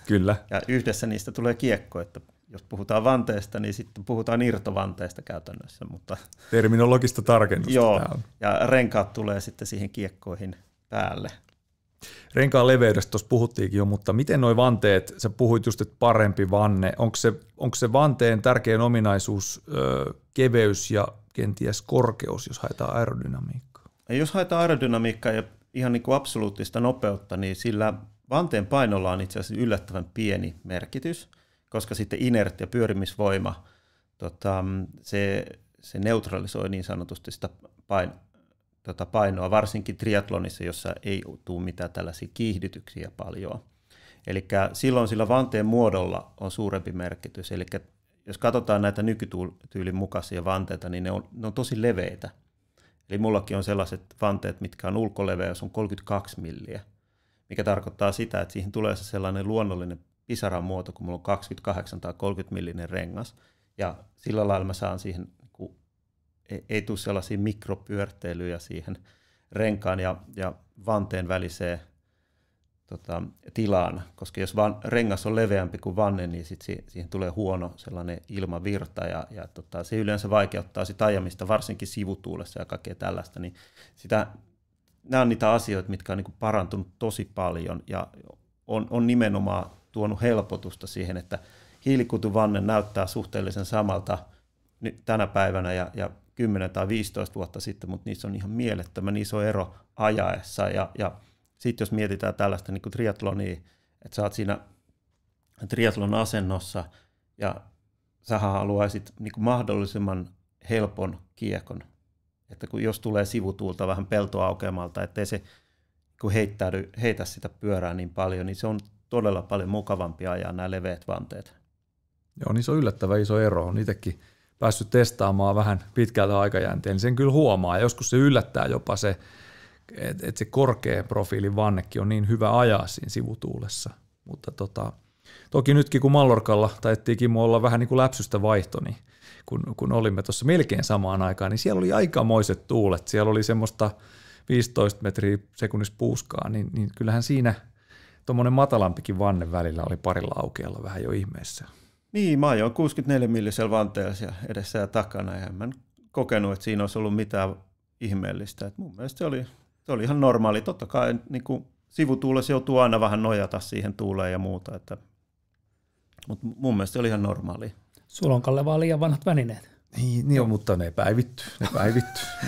Kyllä. Ja yhdessä niistä tulee kiekko, että jos puhutaan vanteesta, niin sitten puhutaan irtovanteesta käytännössä. Mutta terminologista tarkennusta. Joo, ja renkaat tulee sitten siihen kiekkoihin päälle. Renkaan leveydestä tuossa puhuttiinkin jo, mutta miten nuo vanteet, sä puhuit just, että parempi vanne, onko se vanteen tärkein ominaisuus keveys ja kenties korkeus, jos haetaan aerodynamiikkaa? Ja jos haetaan aerodynamiikkaa ja ihan niin kuin absoluuttista nopeutta, niin sillä vanteen painolla on itse asiassa yllättävän pieni merkitys, koska sitten inertti ja pyörimisvoima, se neutralisoi niin sanotusti sitä painoa, varsinkin triathlonissa, jossa ei tule mitään tällaisia kiihdytyksiä paljon. Eli silloin sillä vanteen muodolla on suurempi merkitys. Eli jos katsotaan näitä nykytyylin mukaisia vanteita, niin ne on tosi leveitä. Eli mullakin on sellaiset vanteet, mitkä on ulkoleveys on 32 milliä, mikä tarkoittaa sitä, että siihen tulee sellainen luonnollinen pisaran muoto, kun mulla on 28 tai 30 millinen rengas. Ja sillä lailla mä saan siihen, ei tule sellaisia mikropyörteilyjä siihen renkaan ja vanteen väliseen tilaan, koska jos rengas on leveämpi kuin vanne, niin siihen tulee huono sellainen ilmavirta ja se yleensä vaikeuttaa sitä ajamista, varsinkin sivutuulessa ja kaikkea tällaista. Niin nämä on niitä asioita, mitkä on niin kuin parantunut tosi paljon ja on nimenomaan tuonut helpotusta siihen, että hiilikutuvanne näyttää suhteellisen samalta nyt tänä päivänä ja 10 tai 15 vuotta sitten, mutta niissä on ihan mielettömän iso ero ajaessa. Ja sitten jos mietitään tällaista niin kuin triathlonia, että sä oot siinä triathlon asennossa ja sähän haluaisit niin kuin mahdollisimman helpon kiekon. Että jos tulee sivutuulta vähän peltoaukeamalta, ettei se kun heitä sitä pyörää niin paljon, niin se on todella paljon mukavampi ajaa nämä leveät vanteet. Joo, niin se on yllättävän iso ero. On itsekin päässyt testaamaan vähän pitkältä aikajänteen, niin sen kyllä huomaa. Joskus se yllättää jopa se, että se korkea profiilin vannekin on niin hyvä ajaa siinä sivutuulessa. Mutta toki nytkin kun Mallorcalla taidettiin Kimmo olla vähän niin kuin läpsystä vaihto, niin kun olimme tuossa melkein samaan aikaan, niin siellä oli aikamoiset tuulet. Siellä oli semmoista 15 metriä sekunnissa puuskaa, niin kyllähän siinä tuommoinen matalampikin vanne välillä oli parilla aukealla vähän jo ihmeessä. Niin, mä ajoin 64 millisellä vanteella edessä ja takana, ja en kokenut, että siinä olisi ollut mitään ihmeellistä. Et mun mielestä se oli ihan normaali. Totta kai niin kuin sivutuulessa joutuu aina vähän nojata siihen tuuleen ja muuta, mutta mun mielestä se oli ihan normaali. Sulla on, Kalle, vaan liian vanhat välineet. Niin on, mutta ne päivittyy.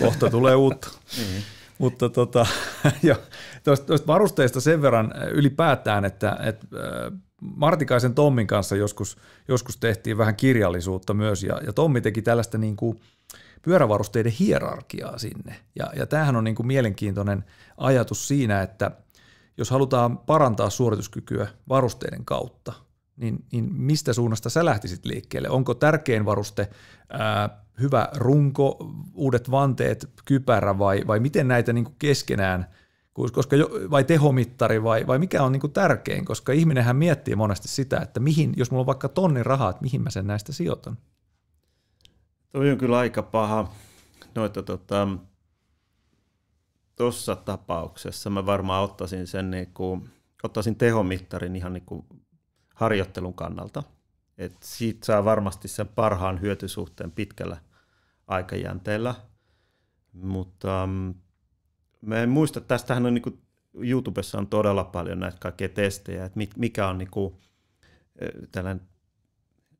Kohta tulee uutta. Niin. Mutta tuosta varusteista sen verran ylipäätään, että Martikaisen Tommin kanssa joskus tehtiin vähän kirjallisuutta myös, ja Tommi teki tällaista niin kuin pyörävarusteiden hierarkiaa sinne. Ja tämähän on niin kuin mielenkiintoinen ajatus siinä, että jos halutaan parantaa suorituskykyä varusteiden kautta, niin mistä suunnasta sä lähtisit liikkeelle? Onko tärkein varuste hyvä runko, uudet vanteet, kypärä vai miten näitä niin kuin keskenään, koska vai tehomittari vai mikä on niin kuin tärkein, koska ihminenhän miettii monesti sitä, että mihin, jos mulla on vaikka tonnin rahaa, että mihin mä sen näistä sijoitan? Toi on kyllä aika paha. Tuossa tapauksessa mä varmaan ottaisin sen ottaisin tehomittarin ihan niin kuin harjoittelun kannalta. Et siitä saa varmasti sen parhaan hyötysuhteen pitkällä aikajänteellä. Mutta mä en muista, tästähän on niin kuin YouTubessa on todella paljon näitä kaikkia testejä, että mikä on niin kuin tällainen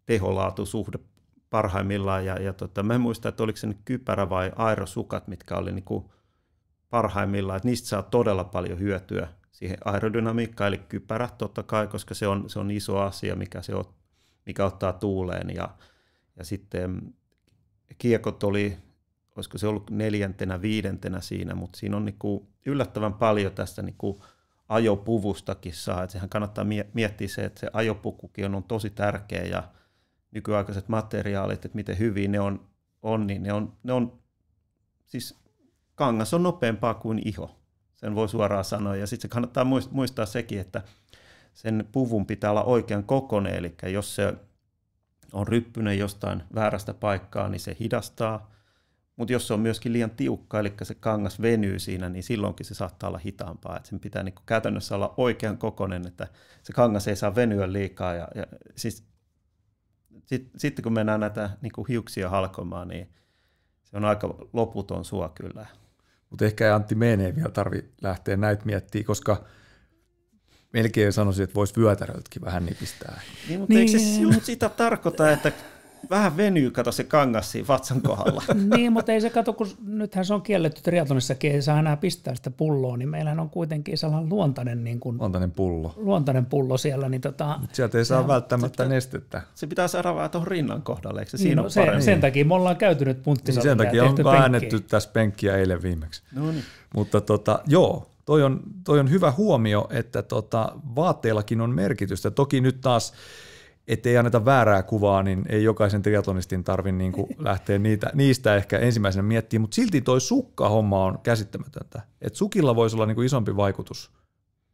teholaatusuhde parhaimmillaan. Mä en muista, että oliko se nyt kypärä vai aerosukat, mitkä oli niin kuin parhaimmillaan, että niistä saa todella paljon hyötyä siihen aerodynamiikkaan, eli kypärä totta kai, koska se on iso asia, mikä ottaa tuuleen. Ja sitten kiekot oli, olisiko se ollut 4., 5. siinä, mutta siinä on niinku yllättävän paljon tästä niinku ajopuvustakin saa. Et sehän kannattaa miettiä se, että se ajopukukin on tosi tärkeä ja nykyaikaiset materiaalit, että miten hyviä ne on niin ne on siis kangas on nopeampaa kuin iho. Sen voi suoraan sanoa. Ja sitten se kannattaa muistaa sekin, että sen puvun pitää olla oikean kokoinen, eli jos se on ryppyinen jostain väärästä paikkaa, niin se hidastaa. Mutta jos se on myöskin liian tiukka, eli se kangas venyy siinä, niin silloinkin se saattaa olla hitaampaa. Et sen pitää niinku käytännössä olla oikean kokoinen, että se kangas ei saa venyä liikaa. Ja siis, sitten kun mennään näitä niinku hiuksia halkomaan, niin se on aika loputon sua kyllä. Mutta ehkä Antti meidän ei vielä tarvitse lähteä näitä miettimään, koska melkein sanoisin, että voisi vyötäröltäkin vähän nipistää. Niin, mutta eikö se just sitä tarkoita, että vähän venyy, kato se kangas siinä vatsan kohdalla. Niin, mutta ei se kato, kun nythän se on kielletty triatlonissakin, ei saa enää pistää sitä pulloa, niin meillähän on kuitenkin sellainen luontainen pullo siellä. Niin mutta sieltä ei saa välttämättä nestettä. Se pitää saada vähän tuohon rinnan kohdalle, eikö se siinä on paremmin? Sen takia me ollaan käyty nyt punttisalilla sen takia on väännetty tässä penkkiä eilen viimeksi. No niin. Mutta joo, toi on hyvä huomio, että vaatteillakin on merkitystä. Toki nyt taas, ettei anneta väärää kuvaa, niin ei jokaisen triatlonistin tarvitse niinku lähteä niistä ehkä ensimmäisenä miettimään, mutta silti toi sukkahomma on käsittämätöntä. Et sukilla voisi olla niinku isompi vaikutus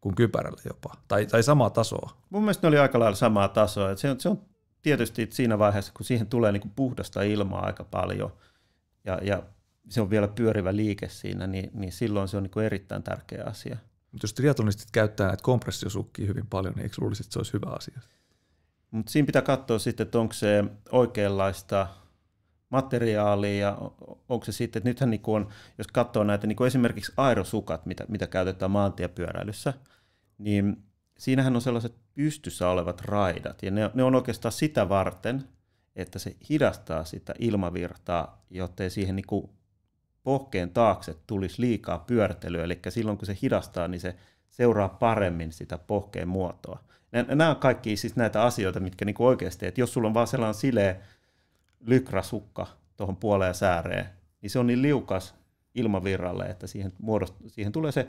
kuin kypärällä jopa, tai samaa tasoa. Mun mielestä ne oli aika lailla samaa tasoa. Et se on tietysti siinä vaiheessa, kun siihen tulee niinku puhdasta ilmaa aika paljon, ja se on vielä pyörivä liike siinä, niin silloin se on niinku erittäin tärkeä asia. Mutta jos triatlonistit käyttää näitä kompressiosukkia hyvin paljon, niin eikö luulisi, että se olisi hyvä asia? Mutta siinä pitää katsoa sitten, että onko se oikeanlaista materiaalia ja onko se sitten, että nythän niinku on, jos katsoo näitä niinku esimerkiksi aerosukat, mitä käytetään maantiepyöräilyssä, niin siinähän on sellaiset pystyssä olevat raidat ja ne on oikeastaan sitä varten, että se hidastaa sitä ilmavirtaa, jottei siihen niinku pohkeen taakse tulisi liikaa pyörtelyä, eli silloin kun se hidastaa, niin se seuraa paremmin sitä pohkeen muotoa. Nämä on kaikki siis näitä asioita, mitkä niinku oikeasti, että jos sulla on vaan sellainen sileä lykrasukka tuohon puoleen sääreen, niin se on niin liukas ilmavirralle, että siihen tulee se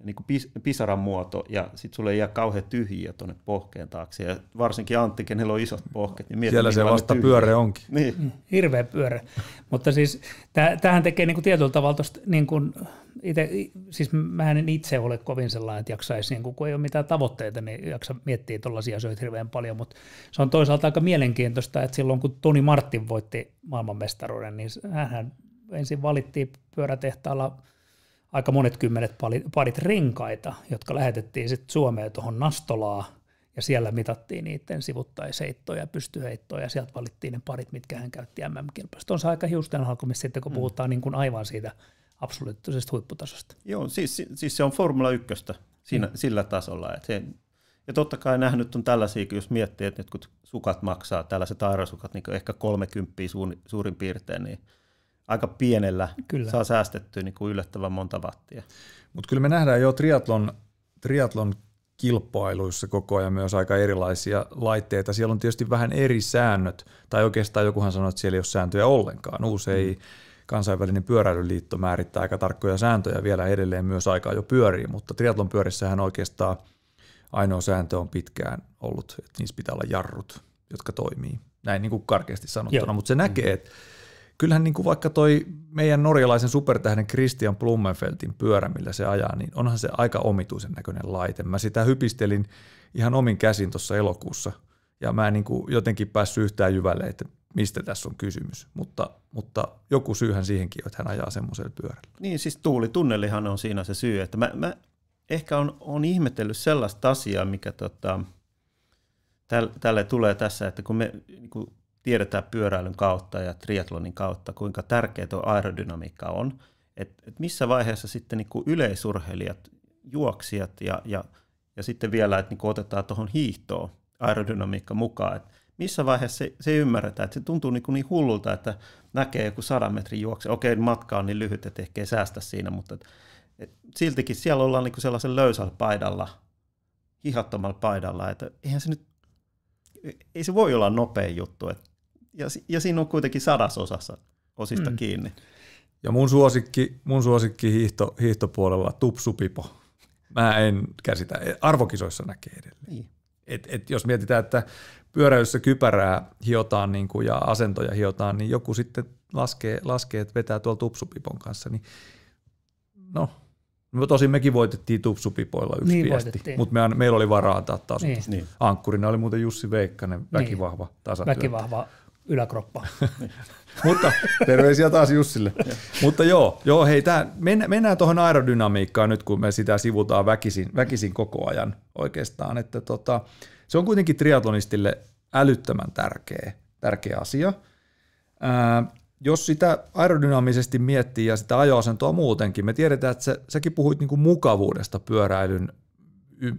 niinku pisaran muoto, ja sitten sulle ei jää kauhean tyhjiä tuonne pohkeen taakse. Ja varsinkin Antti, kenellä on isot pohkeet, niin siellä se vasta pyöre onkin. Niin. Hirveä pyöre. Mutta siis tämähän tekee niinku tietyllä tavalla tosta, niinku, siis mä en itse ole kovin sellainen, että jaksaisi, niinku, kun ei ole mitään tavoitteita, niin jaksa miettiä tuollaisia asioita hirveän paljon, mutta se on toisaalta aika mielenkiintoista, että silloin kun Toni Martin voitti maailmanmestaruuden, niin hänhän ensin valittiin pyörätehtaalla aika monet 10 parit renkaita, jotka lähetettiin sitten Suomeen tuohon Nastolaan, ja siellä mitattiin niiden sivuttaisheittoja ja pystyheittoja, ja sieltä valittiin ne parit, mitkä hän käytti MM-kilpailussa. On se aika hiustenhalkomista sitten, kun puhutaan niin kuin aivan siitä absoluuttisesta huipputasosta. Joo, siis se on Formula 1 sillä tasolla. Ja totta kai nämä nyt on tällaisia, jos miettii, että nyt kun sukat maksaa, tällaiset aerosukat, niin ehkä 30 suurin piirtein, niin aika pienellä saa säästettyä niin kuin yllättävän monta wattia. Mutta kyllä me nähdään jo triatlon kilpailuissa koko ajan myös aika erilaisia laitteita. Siellä on tietysti vähän eri säännöt, tai oikeastaan jokuhan sanoo, että siellä ei ole sääntöjä ollenkaan. Usein kansainvälinen pyöräilyliitto määrittää aika tarkkoja sääntöjä vielä edelleen myös aikaa jo pyörii, mutta triathlon pyörissähän oikeastaan ainoa sääntö on pitkään ollut, että niissä pitää olla jarrut, jotka toimii. Näin niin kuin karkeasti sanottuna, mutta se näkee, että kyllähän niin kuin vaikka toi meidän norjalaisen supertähden Christian Blummenfeltin pyörä, millä se ajaa, niin onhan se aika omituisen näköinen laite. Mä sitä hypistelin ihan omin käsin tuossa elokuussa, ja mä en niin kuin jotenkin päässyt yhtään jyvälle, että mistä tässä on kysymys, mutta joku syyhän siihenkin, että hän ajaa semmoisella pyörällä. Niin, siis tuulitunnelihan on siinä se syy, että mä ehkä on ihmetellyt sellaista asiaa, mikä tälle tulee tässä, että kun me niin kuin tiedetään pyöräilyn kautta ja triathlonin kautta, kuinka tärkeä tuo aerodynamiikka on, että missä vaiheessa sitten niin kuin yleisurheilijat, juoksijat ja sitten vielä, että niin kuin otetaan tuohon hiihtoon aerodynamiikka mukaan, että missä vaiheessa se ymmärretään, että se tuntuu niin hullulta, että näkee joku 100 metrin juokse. Okei, matka on niin lyhyt, että ehkä ei säästä siinä, mutta siltikin siellä ollaan niin kuin sellaisen löysällä paidalla, hihattomalla paidalla, että eihän se nyt, ei se voi olla nopea juttu. Ja siinä on kuitenkin 100% kiinni. Ja mun suosikki hiihtopuolella Tupsupipo. Mä en käsitä, arvokisoissa näkee edelleen. Niin. Et jos mietitään, että pyöräilyssä kypärää hiotaan niin kuin, ja asentoja hiotaan, niin joku sitten laskee että vetää tuolla Tupsupipon kanssa. Niin, no, tosin mekin voitettiin Tupsupipoilla yksi viesti, mutta meillä oli varaa antaa tasoitus. Niin. Ankkurina oli muuten Jussi Veikkanen, väkivahva tasatyö. Väkivahva yläkroppa. Mutta terveisiä taas Jussille. Mutta joo hei, mennään tuohon aerodynamiikkaan nyt, kun me sitä sivutaan väkisin koko ajan oikeastaan. Että se on kuitenkin triathlonistille älyttömän tärkeä asia. Jos sitä aerodynaamisesti miettii ja sitä ajoasentoa muutenkin, me tiedetään, että säkin puhuit niin kuin mukavuudesta pyöräilyn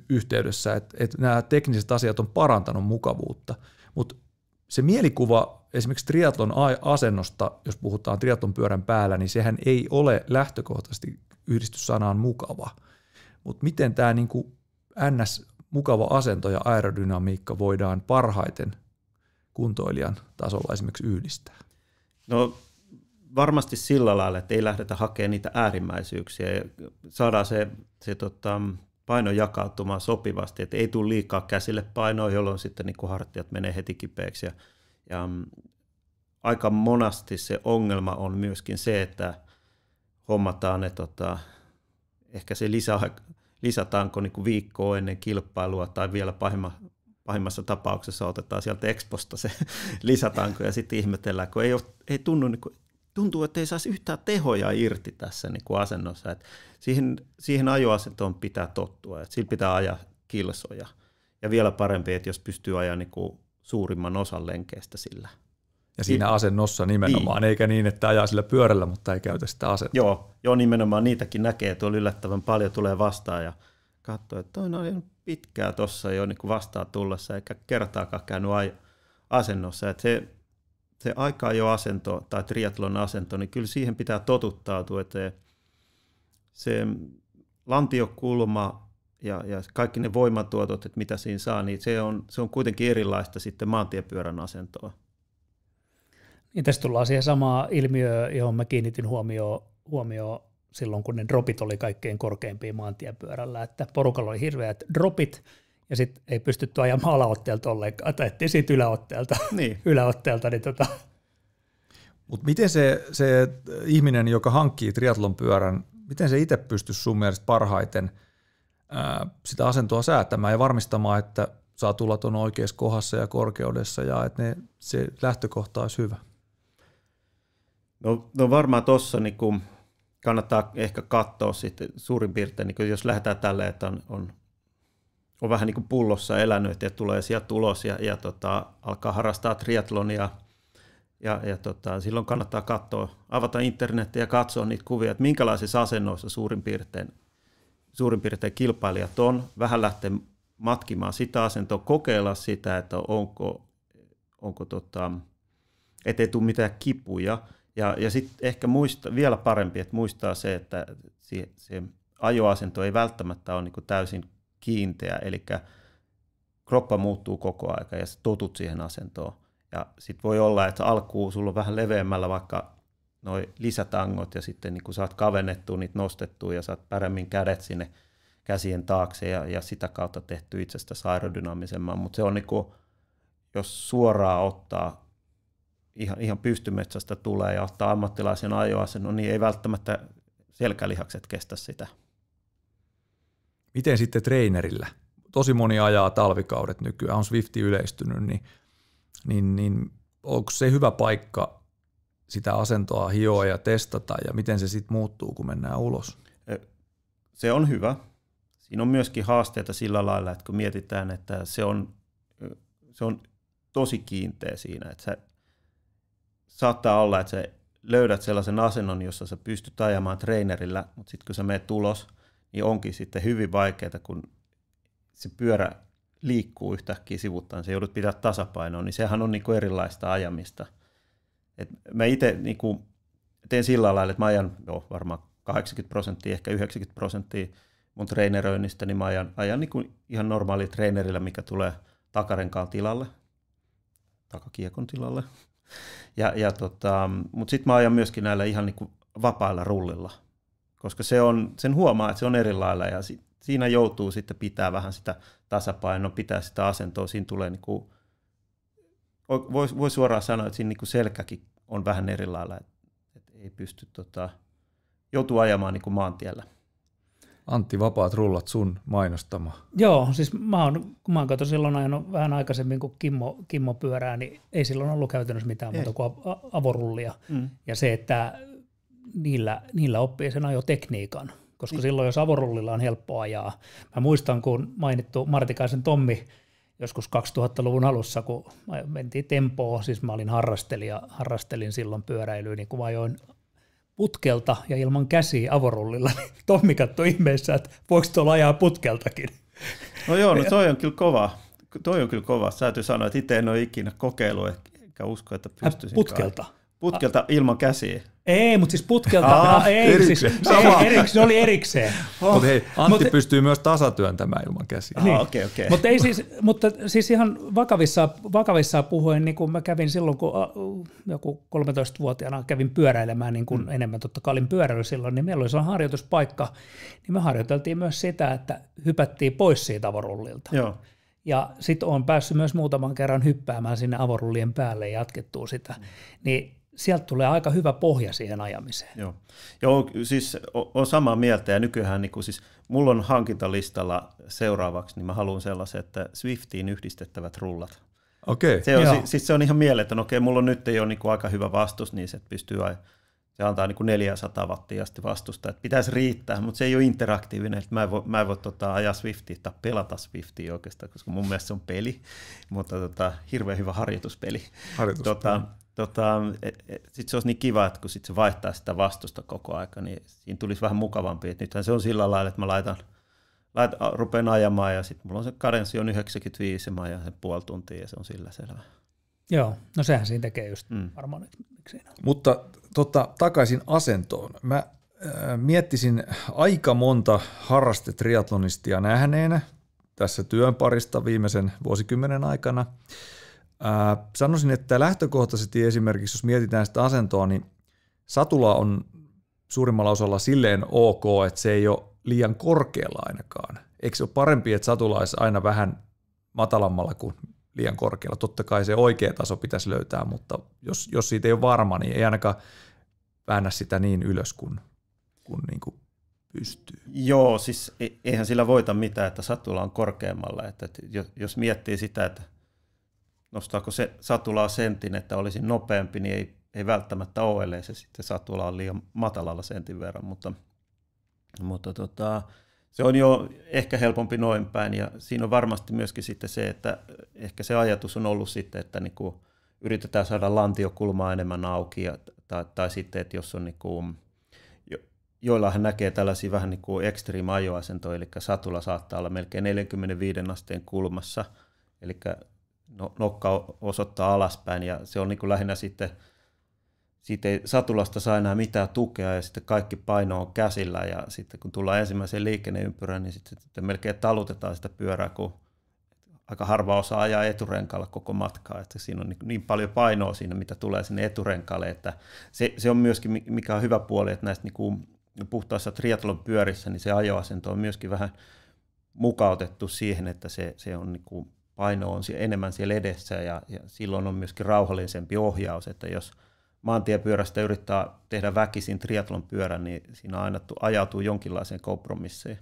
yhteydessä, että nämä tekniset asiat on parantanut mukavuutta, mutta se mielikuva esimerkiksi triathlon asennosta, jos puhutaan triathlon pyörän päällä, niin sehän ei ole lähtökohtaisesti yhdistys sanaan mukava. Mutta miten tämä niin kuin NS-mukava asento ja aerodynamiikka voidaan parhaiten kuntoilijan tasolla esimerkiksi yhdistää? No varmasti sillä lailla, että ei lähdetä hakemaan niitä äärimmäisyyksiä ja saadaan se paino jakautumaan sopivasti, että ei tule liikaa käsille painoa, jolloin sitten niin kuin hartiat menee heti kipeäksi. Ja aika monasti se ongelma on myöskin se, että hommataan ne, ehkä se lisätanko niin kuin viikkoa ennen kilpailua tai vielä pahimmassa tapauksessa otetaan sieltä Exposta se lisätanko ja sitten ihmetellään, kun ei tuntuu, että ei saisi yhtään tehoja irti tässä niin kuin asennossa. Et siihen ajoasentoon pitää tottua, että sillä pitää ajaa kilsoja. Ja vielä parempi, että jos pystyy ajaa niin kuin suurimman osan lenkeistä sillä. Ja siinä asennossa nimenomaan, eikä niin, että ajaa sillä pyörällä, mutta ei käytä sitä asentoa. Joo, nimenomaan niitäkin näkee, että yllättävän paljon tulee vastaan ja katsoo, että toi on pitkää tuossa jo niin kuin vastaan tullessa, eikä kertaakaan käynyt asennossa. Että se aika-ajo-asento tai triathlon asento, niin kyllä siihen pitää totuttautua, että se lantiokulma ja kaikki ne voimatuotot, että mitä siinä saa, niin se on kuitenkin erilaista sitten maantiepyörän asentoa. Niin tässä tullaan siihen samaan ilmiöön, johon mä kiinnitin huomioon silloin, kun ne dropit oli kaikkein korkeimpia maantiepyörällä, että porukalla oli hirveät dropit, ja sitten ei pystytty ajamaan alaotteelta ollenkaan, tai ettei siitä yläotteelta. Niin. Mutta miten se ihminen, joka hankkii triathlon pyörän, miten se itse pystyisi sun mielestä parhaiten sitä asentoa säätämään ja varmistamaan, että saatulat on oikeassa kohdassa ja korkeudessa, ja että se lähtökohta olisi hyvä? No varmaan tuossa niin kannattaa ehkä katsoa sitten suurin piirtein, niin jos lähdetään tälleen, että on vähän niin kuin pullossa elänyt ja tulee sieltä ulos ja alkaa harrastaa triathlonia ja silloin kannattaa avata internetiä ja katsoa niitä kuvia, että minkälaisissa asennoissa suurin piirtein kilpailijat on, vähän lähteä matkimaan sitä asentoa, kokeilla sitä, että onko ettei tule mitään kipuja ja sitten ehkä vielä parempi, että muistaa se, että se ajoasento ei välttämättä ole niin kuin täysin kiinteä, eli kroppa muuttuu koko aika ja sä totut siihen asentoon. Ja sitten voi olla, että alkuun sulla on vähän leveämmällä vaikka noi lisätangot ja sitten niin kun saat kavennettua niitä nostettua ja saat paremmin kädet sinne käsien taakse ja sitä kautta tehty itsestäsi aerodynaamisemman, mutta se on niin kuin, jos suoraan ottaa ihan pystymetsästä tulee ja ottaa ammattilaisen ajoasennon, niin ei välttämättä selkälihakset kestä sitä. Miten sitten treenerillä? Tosi moni ajaa talvikaudet nykyään, on Swifti yleistynyt, niin onko se hyvä paikka sitä asentoa hioa ja testata, ja miten se sitten muuttuu, kun mennään ulos? Se on hyvä. Siinä on myöskin haasteita sillä lailla, että kun mietitään, että se on tosi kiinteä siinä, että saattaa olla, että sä löydät sellaisen asennon, jossa sä pystyt ajamaan treenerillä, mutta sitten kun sä menet ulos, niin onkin sitten hyvin vaikeaa, kun se pyörä liikkuu yhtäkkiä sivuttaan, se joudut pitää tasapainoa, niin sehän on niinku erilaista ajamista. Et mä itse niinku teen sillä lailla, että mä ajan varmaan 80%, ehkä 90% mun treeneröinnistä, niin mä ajan niinku ihan normaali treenerillä, mikä tulee takarenkaan tilalle, takakiekon tilalle. Mutta sitten mä ajan myöskin näillä ihan niinku vapailla rullilla, koska sen huomaa, että se on eri lailla ja siinä joutuu sitten pitää vähän sitä tasapainoa, pitää sitä asentoa. Siinä tulee niinku, voi suoraan sanoa, että siinä niinku selkäkin on vähän eri lailla, että ei pysty joutuu ajamaan niinku maantiellä. Antti, vapaat rullat sun mainostama. Joo, siis mä oon silloin ajanut vähän aikaisemmin kuin Kimmo pyörää, niin ei silloin ollut käytännössä mitään muuta kuin avorullia. Ja se, että niillä oppii sen ajotekniikan, koska silloin jos avorullilla on helppo ajaa. Mä muistan, kun mainittu Martikaisen Tommi joskus 2000-luvun alussa, kun mentiin tempoon, siis mä olin harrastelin silloin pyöräilyä, niin kun mä ajoin putkelta ja ilman käsiä avorullilla, niin Tommi katsoi ihmeessä, että voiko tuolla ajaa putkeltakin. No joo, no toi on kyllä kova. Toi on kyllä kova. Täytyy sanoa, että itse en ole ikinä kokeillut, enkä usko, että pystyisin. Putkelta? Putkelta ilman käsiä. Ei, mutta siis putkelta. Se oli erikseen. Mutta hei, Antti pystyy myös tasatyöntämään ilman käsiä. Niin. Okay. Mutta siis ihan vakavissaan puhuen, niin kun mä kävin silloin, kun joku 13-vuotiaana kävin pyöräilemään niin kun enemmän, totta kai olin pyöräily silloin, niin meillä oli sellainen harjoituspaikka, niin me harjoiteltiin myös sitä, että hypättiin pois siitä avorullilta. Joo. Ja sitten olen päässyt myös muutaman kerran hyppäämään sinne avorullien päälle ja jatkettua sitä. Niin sieltä tulee aika hyvä pohja siihen ajamiseen. Joo, siis on samaa mieltä ja nykyään niin siis mulla on hankintalistalla seuraavaksi, niin mä haluan sellaisen, että Swiftiin yhdistettävät rullat. Okei. Se on ihan mieletön. Okei, mulla on nyt jo niin kuin aika hyvä vastus, niin se pystyy se antaa niin kuin 400 wattia asti vastusta, että pitäisi riittää, mutta se ei ole interaktiivinen, että mä en voi ajaa Swiftia tai pelata Swiftia oikeastaan, koska mun mielestä se on peli, mutta hirveän hyvä harjoituspeli. Sitten se olisi niin kiva, että kun sit se vaihtaa sitä vastusta koko aika, niin siinä tulisi vähän mukavampi. Et nythän se on sillä lailla, että mä rupean ajamaan ja sitten mulla on se kadenssi on 95 ja mä ajan sen puoli tuntia ja se on sillä selvä. Joo, no sehän siinä tekee just varmaan, miksei. Mutta takaisin asentoon. Mä miettisin aika monta harrastetriatlonistia nähneenä tässä työn parista viimeisen vuosikymmenen aikana. Sanoisin, että lähtökohtaisesti esimerkiksi, jos mietitään sitä asentoa, niin satula on suurimmalla osalla silleen ok, että se ei ole liian korkealla ainakaan. Eikö se ole parempi, että satula olisi aina vähän matalammalla kuin liian korkealla? Totta kai se oikea taso pitäisi löytää, mutta jos siitä ei ole varma, niin ei ainakaan väännä sitä niin ylös kuin pystyy. Joo, siis eihän sillä voita mitään, että satula on korkeammalla. Että jos miettii sitä, että nostaako se satulaa sentin, että olisi nopeampi, niin ei välttämättä ole, ellei se sitten satula on liian matalalla sentin verran, mutta se on jo ehkä helpompi noin päin, ja siinä on varmasti myöskin sitten se, että ehkä se ajatus on ollut sitten, että niinku yritetään saada lantiokulmaa enemmän auki, tai sitten, että jos on niinku, joillahan näkee tällaisia vähän niin kuin extreme ajoasentoja, eli satula saattaa olla melkein 45 asteen kulmassa, eli nokka osoittaa alaspäin, ja se on niin kuin lähinnä sitten siitä ei satulasta saa enää mitään tukea ja sitten kaikki paino on käsillä ja sitten kun tullaan ensimmäiseen liikenneympyrään, niin sitten melkein talutetaan sitä pyörää, kun aika harva osaa ajaa eturenkaalla koko matkaa, että siinä on niin paljon painoa siinä, mitä tulee sinne eturenkaalle, että se on myöskin, mikä on hyvä puoli, että näistä niin puhtaassa triathlon pyörissä, niin se ajoasento on myöskin vähän mukautettu siihen, että se on niin kuin paino on enemmän siellä edessä ja silloin on myöskin rauhallisempi ohjaus, että jos maantiepyörästä yrittää tehdä väkisin triathlon pyörän, niin siinä aina ajautuu jonkinlaiseen kompromissiin.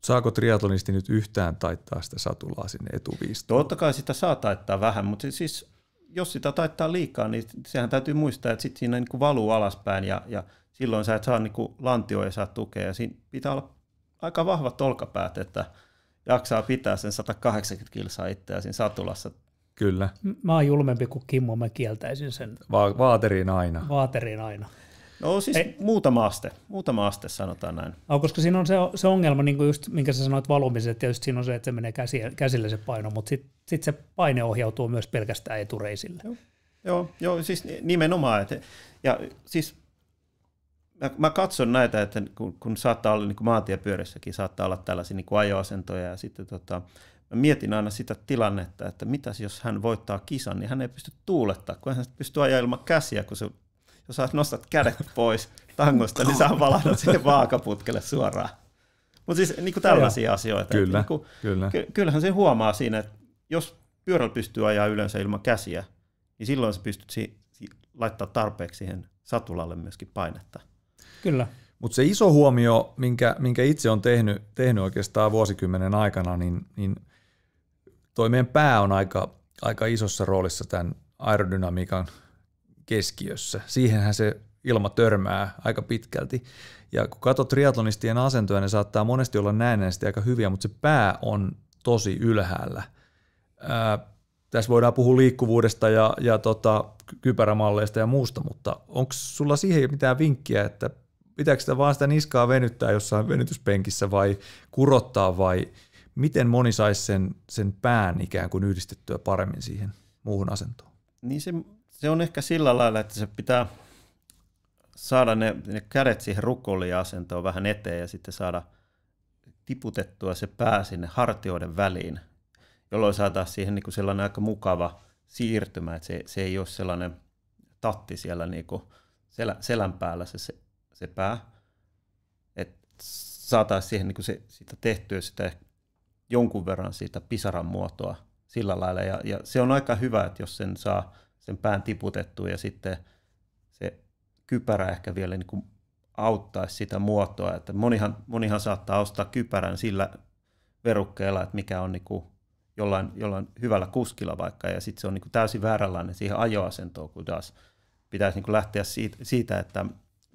Saako triatlonisti nyt yhtään taittaa sitä satulaa sinne etuviistoon? Totta kai sitä saa taittaa vähän, mutta siis jos sitä taittaa liikaa, niin sehän täytyy muistaa, että sitten siinä niin kuin valuu alaspäin ja silloin sä et saa niin kuin lantioa ja saa tukea. Ja siinä pitää olla aika vahvat olkapäät, että jaksaa pitää sen 180 kilsaa itseään siinä satulassa. Kyllä. Mä oon julmempi kuin Kimmo, mä kieltäisin sen. Vaateriin aina. Vaateriin aina. No siis muutama aste sanotaan näin. Koska siinä on se ongelma, niin kuin just, minkä sä sanoit valumiset, tietysti siinä on se, että se menee käsille se paino, mutta sitten se paine ohjautuu myös pelkästään etureisille. Joo, siis nimenomaan. Ja siis mä katson näitä, että kun saattaa olla niin kuin maantiepyörissäkin, saattaa olla tällaisia niin kuin ajoasentoja ja sitten mä mietin aina sitä tilannetta, että mitäs jos hän voittaa kisan, niin hän ei pysty tuulettaa, kun hän pystyy ajaa ilman käsiä, kun jos sä nostat kädet pois tangosta, niin saa valata siihen vaakaputkelle suoraan. Mutta siis niin kuin tällaisia asioita. Kyllä, niin kuin, kyllä. Kyllähän se huomaa siinä, että jos pyörällä pystyy ajaa yleensä ilman käsiä, niin silloin sä pystyt laittaa tarpeeksi siihen satulalle myöskin painetta. Kyllä. Mutta se iso huomio, minkä itse on tehnyt oikeastaan vuosikymmenen aikana, niin toi meidän pää on aika isossa roolissa tämän aerodynamiikan keskiössä. Siihenhän se ilma törmää aika pitkälti. Ja kun katsot triathlonistien asentoja, ne saattaa monesti olla näennäisesti aika hyviä, mutta se pää on tosi ylhäällä. Tässä voidaan puhua liikkuvuudesta ja kypärämalleista ja muusta, mutta onko sulla siihen mitään vinkkiä, että pitääkö sitä vaan sitä niskaa venyttää jossain venytyspenkissä vai kurottaa vai miten moni saisi sen pään ikään kuin yhdistettyä paremmin siihen muuhun asentoon? Niin se on ehkä sillä lailla, että se pitää saada ne kädet siihen rukoilija-asentoon vähän eteen ja sitten saada tiputettua se pää sinne hartioiden väliin, jolloin saataisiin siihen niin kuin sellainen aika mukava siirtymä, että se ei ole sellainen tatti siellä niin kuin selän päällä se pää, että saataisiin siihen niin kuin sitä tehtyä sitä jonkun verran siitä pisaran muotoa sillä lailla ja se on aika hyvä, että jos sen saa sen pään tiputettua ja sitten se kypärä ehkä vielä niin kuin auttaisi sitä muotoa, että monihan saattaa ostaa kypärän sillä verukkeella, että mikä on niin kuin jollain hyvällä kuskilla vaikka, ja sitten se on niin kuin täysin vääränlainen siihen ajoasentoon, kun taas pitäisi niin kuin lähteä siitä, että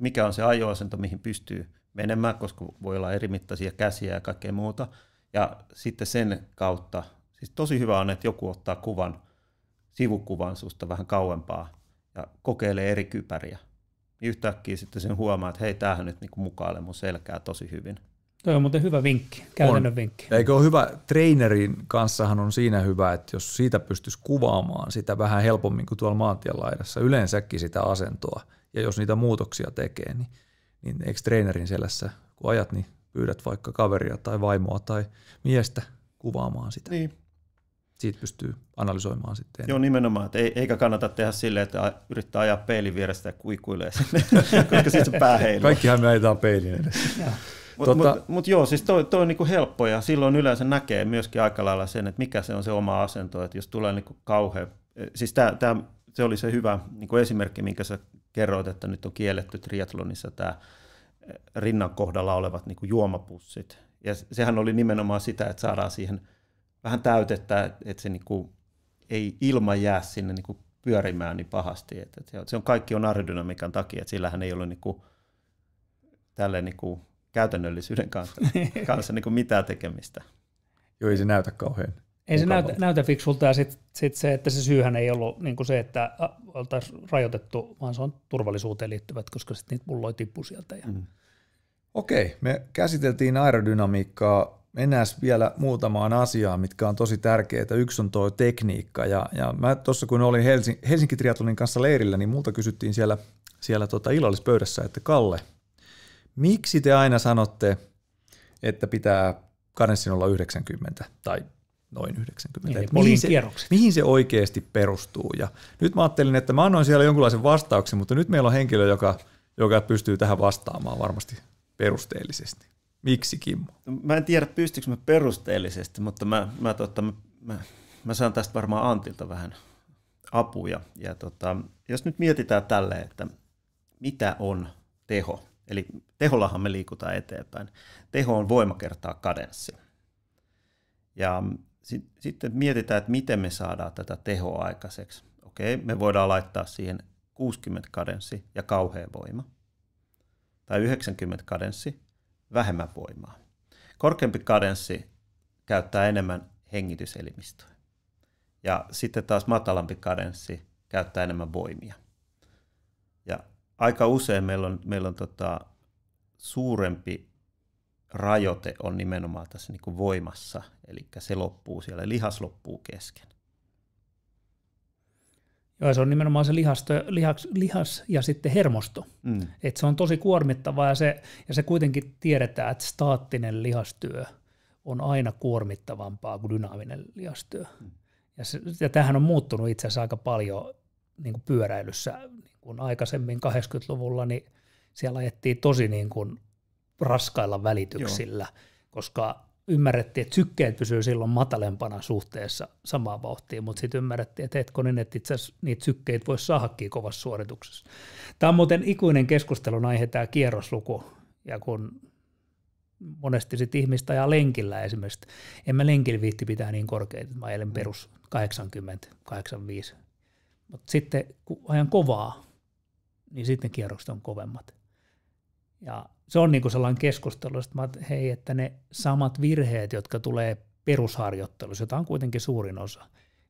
mikä on se ajoasento, mihin pystyy menemään, koska voi olla eri mittaisia käsiä ja kaikkea muuta, ja sitten sen kautta, siis tosi hyvä on, että joku ottaa sivukuvan susta vähän kauempaa ja kokeilee eri kypäriä. Yhtäkkiä sitten sen huomaa, että hei, tämähän nyt niinku mukailee mun selkää tosi hyvin. Toi on muuten hyvä vinkki, käytännön vinkki. Eikö ole hyvä, trainerin kanssahan on siinä hyvä, että jos siitä pystyisi kuvaamaan sitä vähän helpommin kuin tuolla maantienlaidassa, yleensäkin sitä asentoa, ja jos niitä muutoksia tekee, niin eikö trainerin selässä, kun ajat, niin pyydät vaikka kaveria tai vaimoa tai miestä kuvaamaan sitä. Niin. Siitä pystyy analysoimaan sitten. Joo, nimenomaan. Eikä kannata tehdä silleen, että yrittää ajaa peilin vierestä ja kuikuilee sinne, koska siitä se pää heiluu. Kaikkihan me ajetaan peilin edessä. Mutta joo, siis toi on niinku helppo ja silloin yleensä näkee myöskin aika lailla sen, että mikä se on se oma asento, että jos tulee niinku kauhean, siis se oli se hyvä niinku esimerkki, minkä sä kerroit, että nyt on kielletty triathlonissa tämä rinnan kohdalla olevat niinku juomapussit. Ja sehän oli nimenomaan sitä, että saadaan siihen vähän täytettä, että se niinku ei ilma jää sinne niinku pyörimään niin pahasti. Että se on kaikki on aerodynamiikan takia, että sillähän ei ole niinku, tälleen niinku käytännöllisyyden kanssa niinku mitään tekemistä. Joo, ei se näytä kauhean. Ei se näytä fiksulta ja sit se, että se syyhän ei ollut niinku se, että oltaisiin rajoitettu, vaan se on turvallisuuteen liittyvät, koska sitten niitä pulloja tippuu sieltä. Ja. Okei, me käsiteltiin aerodynamiikkaa. mennään vielä muutamaan asiaan, mitkä on tosi tärkeitä. Yksi on tuo tekniikka, ja mä tuossa kun olin Helsinki Triathlonin kanssa leirillä, niin multa kysyttiin siellä illallispöydässä, että Kalle, miksi te aina sanotte, että pitää kadenssin olla 90 tai noin 90? Niin, mihin se oikeasti perustuu? Ja nyt mä ajattelin, että mä annoin siellä jonkunlaisen vastauksen, mutta nyt meillä on henkilö, joka pystyy tähän vastaamaan varmasti perusteellisesti. Miksi, Kimmo? Mä en tiedä, pystyykö mä perusteellisesti, mutta mä saan tästä varmaan Antilta vähän apuja. Ja jos nyt mietitään tälleen, että mitä on teho, eli tehollahan me liikutaan eteenpäin. Teho on voima kertaa kadenssi. Ja sitten mietitään, että miten me saadaan tätä tehoa aikaiseksi. Okei, me voidaan laittaa siihen 60 kadenssi ja kauhea voima. Tai 90 kadenssi, vähemmän voimaa. Korkeampi kadenssi käyttää enemmän hengityselimistöä. Ja sitten taas matalampi kadenssi käyttää enemmän voimia. Ja aika usein meillä on suurempi rajoite on nimenomaan tässä niin kuin voimassa, eli se loppuu siellä, lihas loppuu kesken. Joo, se on nimenomaan se lihas ja sitten hermosto. Et se on tosi kuormittavaa ja se kuitenkin tiedetään, että staattinen lihastyö on aina kuormittavampaa kuin dynaaminen lihastyö. Ja tämähän on muuttunut itse asiassa aika paljon niin kuin pyöräilyssä. Niin kuin aikaisemmin 80-luvulla niin siellä ajettiin tosi niin kuin raskailla välityksillä, koska ymmärrettiin, että sykkeet pysyy silloin matalempana suhteessa samaan vauhtiin, mutta sitten ymmärrettiin, että hetkonen, että itse asiassa niitä sykkeitä voisi saadakin kovassa suorituksessa. Tämä on muuten ikuinen keskustelun aihe, tämä kierrosluku, ja kun monesti sitten ihmistä ajaa lenkillä esimerkiksi, en mä lenkillä viitti pitää niin korkeita, mä ajelen perus 80, 85, mutta sitten kun ajan kovaa, niin sitten kierrokset on kovemmat. Ja se on niinku sellainen keskustelu, että hei, että ne samat virheet, jotka tulee perusharjoittelussa, jota on kuitenkin suurin osa, niin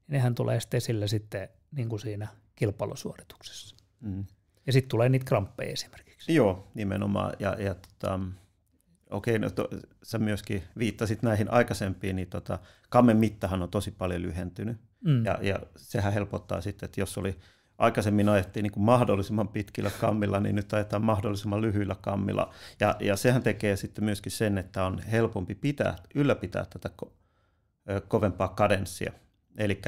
nehän tulee sitten esille sitten niinku siinä kilpailusuorituksessa. Ja sitten tulee niitä kramppeja esimerkiksi. Joo, nimenomaan. Okei, sä myöskin viittasit näihin aikaisempiin, niin kammen mittahan on tosi paljon lyhentynyt. Ja sehän helpottaa sitten, että jos oli aikaisemmin ajettiin niin kuin mahdollisimman pitkillä kammilla, niin nyt ajetaan mahdollisimman lyhyillä kammilla. Ja sehän tekee sitten myöskin sen, että on helpompi ylläpitää tätä kovempaa kadenssia. Eli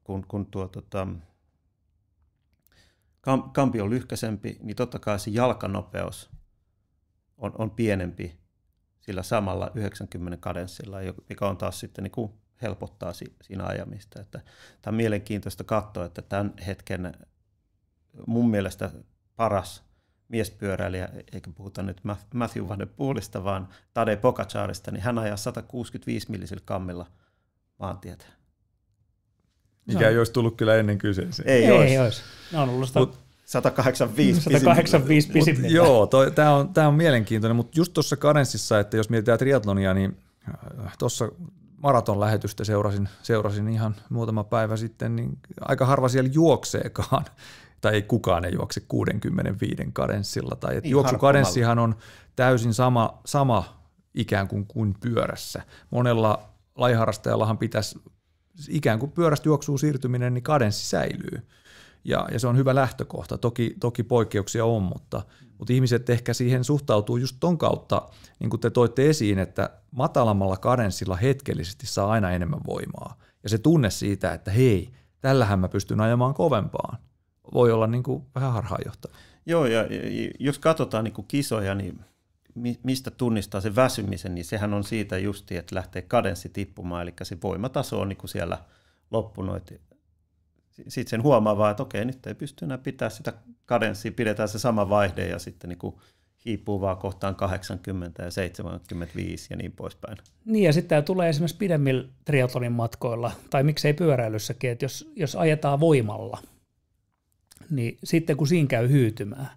kun tuo kampi on lyhkäisempi, niin totta kai se jalkanopeus on pienempi sillä samalla 90 kadenssilla, mikä on taas sitten niin kuin helpottaa siinä ajamista. Että tämä on mielenkiintoista katsoa, että tämän hetken mun mielestä paras miespyöräilijä, eikä puhuta nyt Matthew van der Poelista, vaan Tadej Pogacarista, niin hän ajaa 165 millisillä kammilla maantietä. Mikä ei olisi tullut kyllä ennen kyseeseen. Ei olisi. Ne on ollut 185 pisimmillä. Joo, tämä on mielenkiintoinen, mutta just tuossa kadenssissa, että jos mietitään triathlonia, niin tuossa maratonlähetystä seurasin ihan muutama päivä sitten, niin aika harva siellä juokseekaan, tai ei kukaan ei juokse 65 kadenssilla, tai että juoksukadenssihan on täysin sama ikään kuin pyörässä. Monella lajiharrastajallahan pitäisi ikään kuin pyörästä juoksuun siirtyminen, niin kadenssi säilyy. Ja se on hyvä lähtökohta. Toki poikkeuksia on, mutta ihmiset ehkä siihen suhtautuu just ton kautta, niin kuin te toitte esiin, että matalammalla kadenssilla hetkellisesti saa aina enemmän voimaa. Ja se tunne siitä, että hei, tällähän mä pystyn ajamaan kovempaan, voi olla niin kuin vähän harhaanjohtava. Joo, ja jos katsotaan niin kuin kisoja, niin mistä tunnistaa se väsymisen, niin sehän on siitä justi, että lähtee kadenssi tippumaan, eli se voimataso on niin kuin siellä loppunut. Sitten sen huomaa vaan, että okei, nyt ei pysty enää pitämään sitä kadenssia, pidetään se sama vaihde ja sitten niin kuin hiipuu vaan kohtaan 80 ja 75 ja niin poispäin. Niin ja sitten tämä tulee esimerkiksi pidemmillä triathlonin matkoilla, tai miksei pyöräilyssäkin, että jos ajetaan voimalla, niin sitten kun siinä käy hyytymään,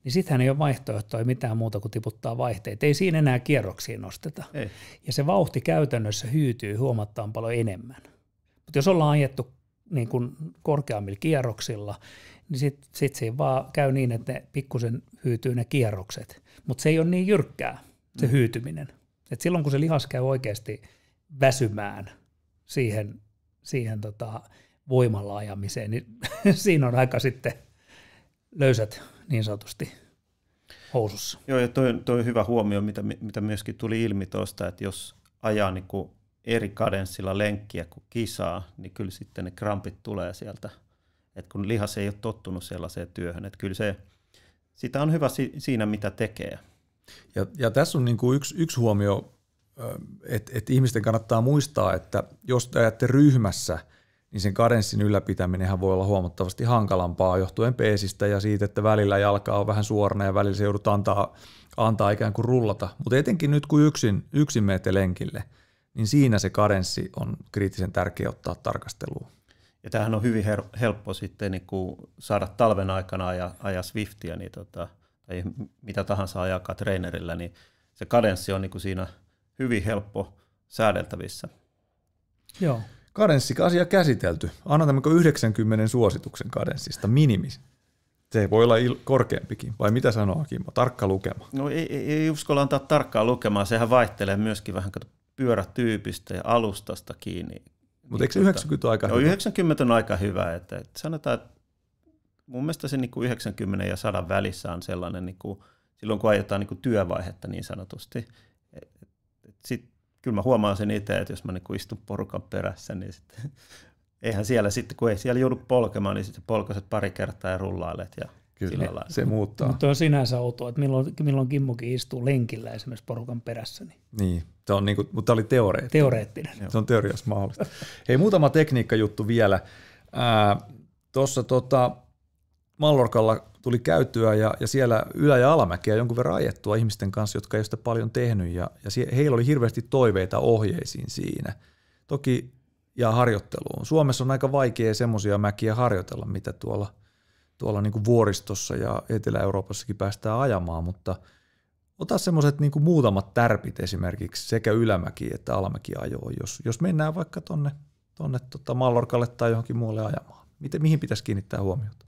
niin sittenhän ei ole vaihtoehtoja mitään muuta kuin tiputtaa vaihteita. Ei siinä enää kierroksia nosteta. Ei. Ja se vauhti käytännössä hyytyy huomattavan paljon enemmän. Mutta jos ollaan ajettu niin kuin korkeammilla kierroksilla, niin sit siinä vaan käy niin, että ne pikkusen hyytyy ne kierrokset. Mutta se ei ole niin jyrkkää, se hyytyminen. Et silloin kun se lihas käy oikeasti väsymään siihen voimalla ajamiseen, niin siinä on aika sitten löysät niin sanotusti housussa. Joo, ja toi on hyvä huomio, mitä myöskin tuli ilmi tuosta, että jos ajaa niin kuin eri kadenssilla lenkkiä kuin kisaa, niin kyllä sitten ne krampit tulee sieltä. Et kun lihas ei ole tottunut sellaiseen työhön, että kyllä sitä on hyvä siinä, mitä tekee. Ja tässä on niin kuin yksi huomio, että ihmisten kannattaa muistaa, että jos te ajatte ryhmässä, niin sen kadenssin ylläpitäminenhän voi olla huomattavasti hankalampaa johtuen peesistä ja siitä, että välillä jalka on vähän suorana ja välillä se joudut antaa ikään kuin rullata. Mutta etenkin nyt kun yksin menette lenkille, niin siinä se kadenssi on kriittisen tärkeä ottaa tarkasteluun. Ja tämähän on hyvin helppo sitten niin kuin saada talven aikana ajaa Swiftia niin tai mitä tahansa ajakaan treenerillä, niin se kadenssi on niin kuin siinä hyvin helppo säädeltävissä. Joo. Kadenssi-asia käsitelty. Annetaanko 90 suosituksen kadenssista minimis? Se voi olla korkeampikin, vai mitä sanoo Kimmo? Tarkka lukema. No ei uskalla antaa tarkkaa lukemaa, sehän vaihtelee myöskin vähän pyörätyypistä ja alustasta kiinni. Mutta eikö 90 aika hyvä? 90 on aika hyvä. Että sanotaan, että mun mielestä se niin kuin 90 ja 100 välissä on sellainen, niin kuin, silloin kun ajetaan niin kuin työvaihetta niin sanotusti. Kyllä mä huomaan sen itse, että jos mä niin kuin istun porukan perässä, niin sitten, eihän siellä sitten, kun ei siellä joudu polkemaan, niin sitten polkaset pari kertaa ja rullailet. Ja kyllä, se muuttaa. Mutta on sinänsä outoa, että milloin Kimmokin istuu lenkillä esimerkiksi porukan perässä. Niin se on niinku, mutta tämä oli teoreettinen. Se on teoriassa mahdollista. Hei, muutama tekniikkajuttu vielä. Tuossa Mallorcalla tuli käytyä ja siellä ylä- ja alamäkiä jonkun verran ajettua ihmisten kanssa, jotka ei ole sitä paljon tehnyt ja heillä oli hirveästi toiveita ohjeisiin siinä. Toki ja harjoitteluun. Suomessa on aika vaikea semmoisia mäkiä harjoitella, mitä tuolla niin kuin vuoristossa ja Etelä-Euroopassakin päästään ajamaan, mutta ota semmoiset niin kuin muutamat tärpit esimerkiksi sekä ylämäki että alamäki ajoon, jos mennään vaikka tonne Mallorcalle tai johonkin muualle ajamaan. Mihin pitäisi kiinnittää huomiota?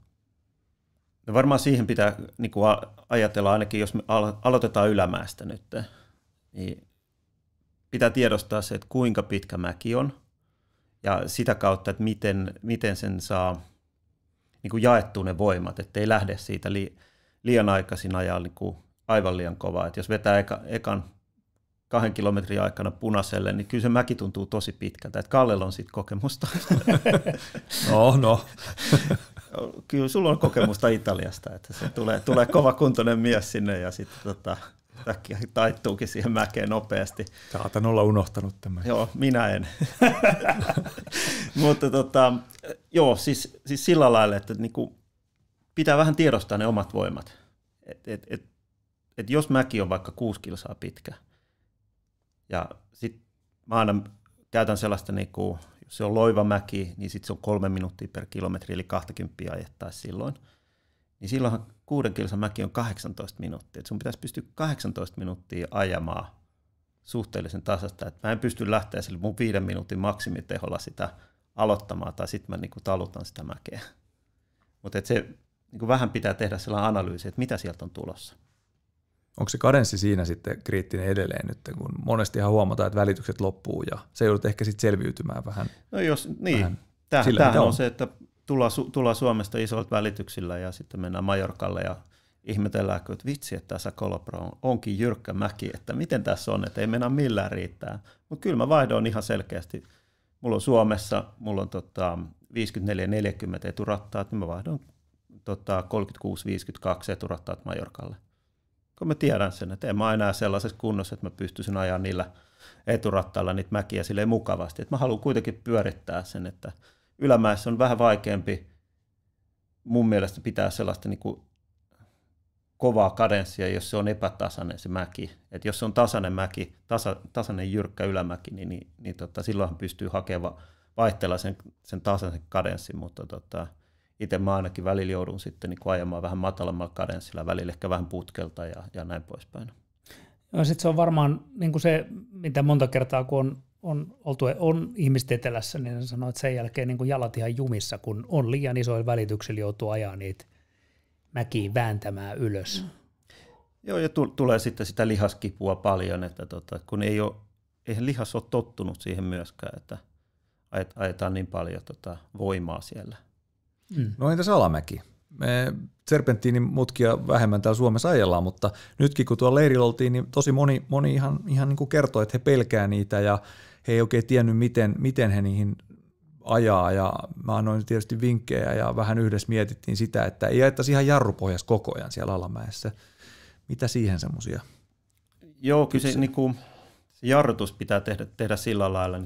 No varmaan siihen pitää niin kuin ajatella ainakin, jos me aloitetaan ylämäestä nyt, niin pitää tiedostaa se, että kuinka pitkä mäki on ja sitä kautta, että miten sen saa niin kuin jaettua ne voimat, ettei lähde siitä liian aikaisin ajaa niin kuin aivan liian kovaa. Että jos vetää ekan 2 kilometrin aikana punaiselle, niin kyllä se mäki tuntuu tosi pitkältä. Että Kallella on siitä kokemusta. No. Kyllä sulla on kokemusta Italiasta, että se tulee kovakuntoinen mies sinne ja sitten äkkiä taittuukin siihen mäkeen nopeasti. Saatan olla unohtanut tämän. Joo, minä en. Mutta joo, siis sillä lailla, että niinku pitää vähän tiedostaa ne omat voimat. Et jos mäki on vaikka 6 kilsaa pitkä, ja sitten mä aina käytän sellaista, niinku, jos se on loiva mäki, niin sitten se on 3 minuuttia per kilometri, eli 20 ajettaisiin silloin. Niin silloinhan 6 kilsan mäki on 18 minuuttia. Et sun pitäisi pystyä 18 minuuttia ajamaan suhteellisen tasasta. Et mä en pysty lähteä sille mun 5 minuutin maksimiteholla sitä aloittamaan, tai sitten mä niinku talutan sitä mäkeä. Mutta se niinku vähän pitää tehdä sellainen analyysi, että mitä sieltä on tulossa. Onko se kadenssi siinä sitten kriittinen edelleen nyt, kun monestihan huomataan, että välitykset loppuu ja se joudut ehkä sitten selviytymään vähän. No jos, niin. Tämähän on se, että tullaan Suomesta isoilta välityksillä ja sitten mennään Mallorcalle ja ihmetellään, että vitsi, että tässä Colopro onkin jyrkkä mäki, että miten tässä on, että ei mennä millään riittää. Mutta kyllä mä vaihdoin ihan selkeästi. Mulla on Suomessa, mulla on 54-40 eturattaat, niin mä vaihdoin 36-52 eturattaat Mallorcalle. Kun mä tiedän sen, että en mä enää sellaisessa kunnossa, että mä pystyisin ajaa niillä eturattailla niitä mäkiä silleen mukavasti. Että mä haluan kuitenkin pyörittää sen, että ylämäessä on vähän vaikeampi mun mielestä pitää sellaista niin kuin kovaa kadenssia, jos se on epätasainen se mäki. Että jos se on tasainen mäki, tasainen jyrkkä ylämäki, niin silloinhan pystyy hakemaan vaihteella sen tasaisen kadenssin, mutta itse mä ainakin välillä joudun sitten niin kuin ajamaan vähän matalammalla kadenssilla, välillä ehkä vähän putkelta ja näin poispäin. Ja sitten se on varmaan niin kuin se, mitä monta kertaa kun on ihmiset etelässä, niin se sanoo, että sen jälkeen niin kuin jalat ihan jumissa, kun on liian isoilla välityksillä joutuu ajaa niitä mäkiä vääntämään ylös. Joo, ja tulee sitten sitä lihaskipua paljon, että kun eihän lihas ole tottunut siihen myöskään, että ajetaan niin paljon voimaa siellä. No entäs alamäki? Me serpenttiinin mutkia vähemmän täällä Suomessa ajellaan, mutta nytkin kun tuolla leirillä oltiin, niin tosi moni ihan niin kuin kertoi, että he pelkää niitä ja he ei oikein tiennyt, miten he niihin ajaa, ja mä annoin tietysti vinkkejä ja vähän yhdessä mietittiin sitä, että ei ajettaisi ihan jarrupohjassa koko ajan siellä alamäessä. Mitä siihen semmoisia? Joo, kyllä se jarrutus pitää tehdä sillä lailla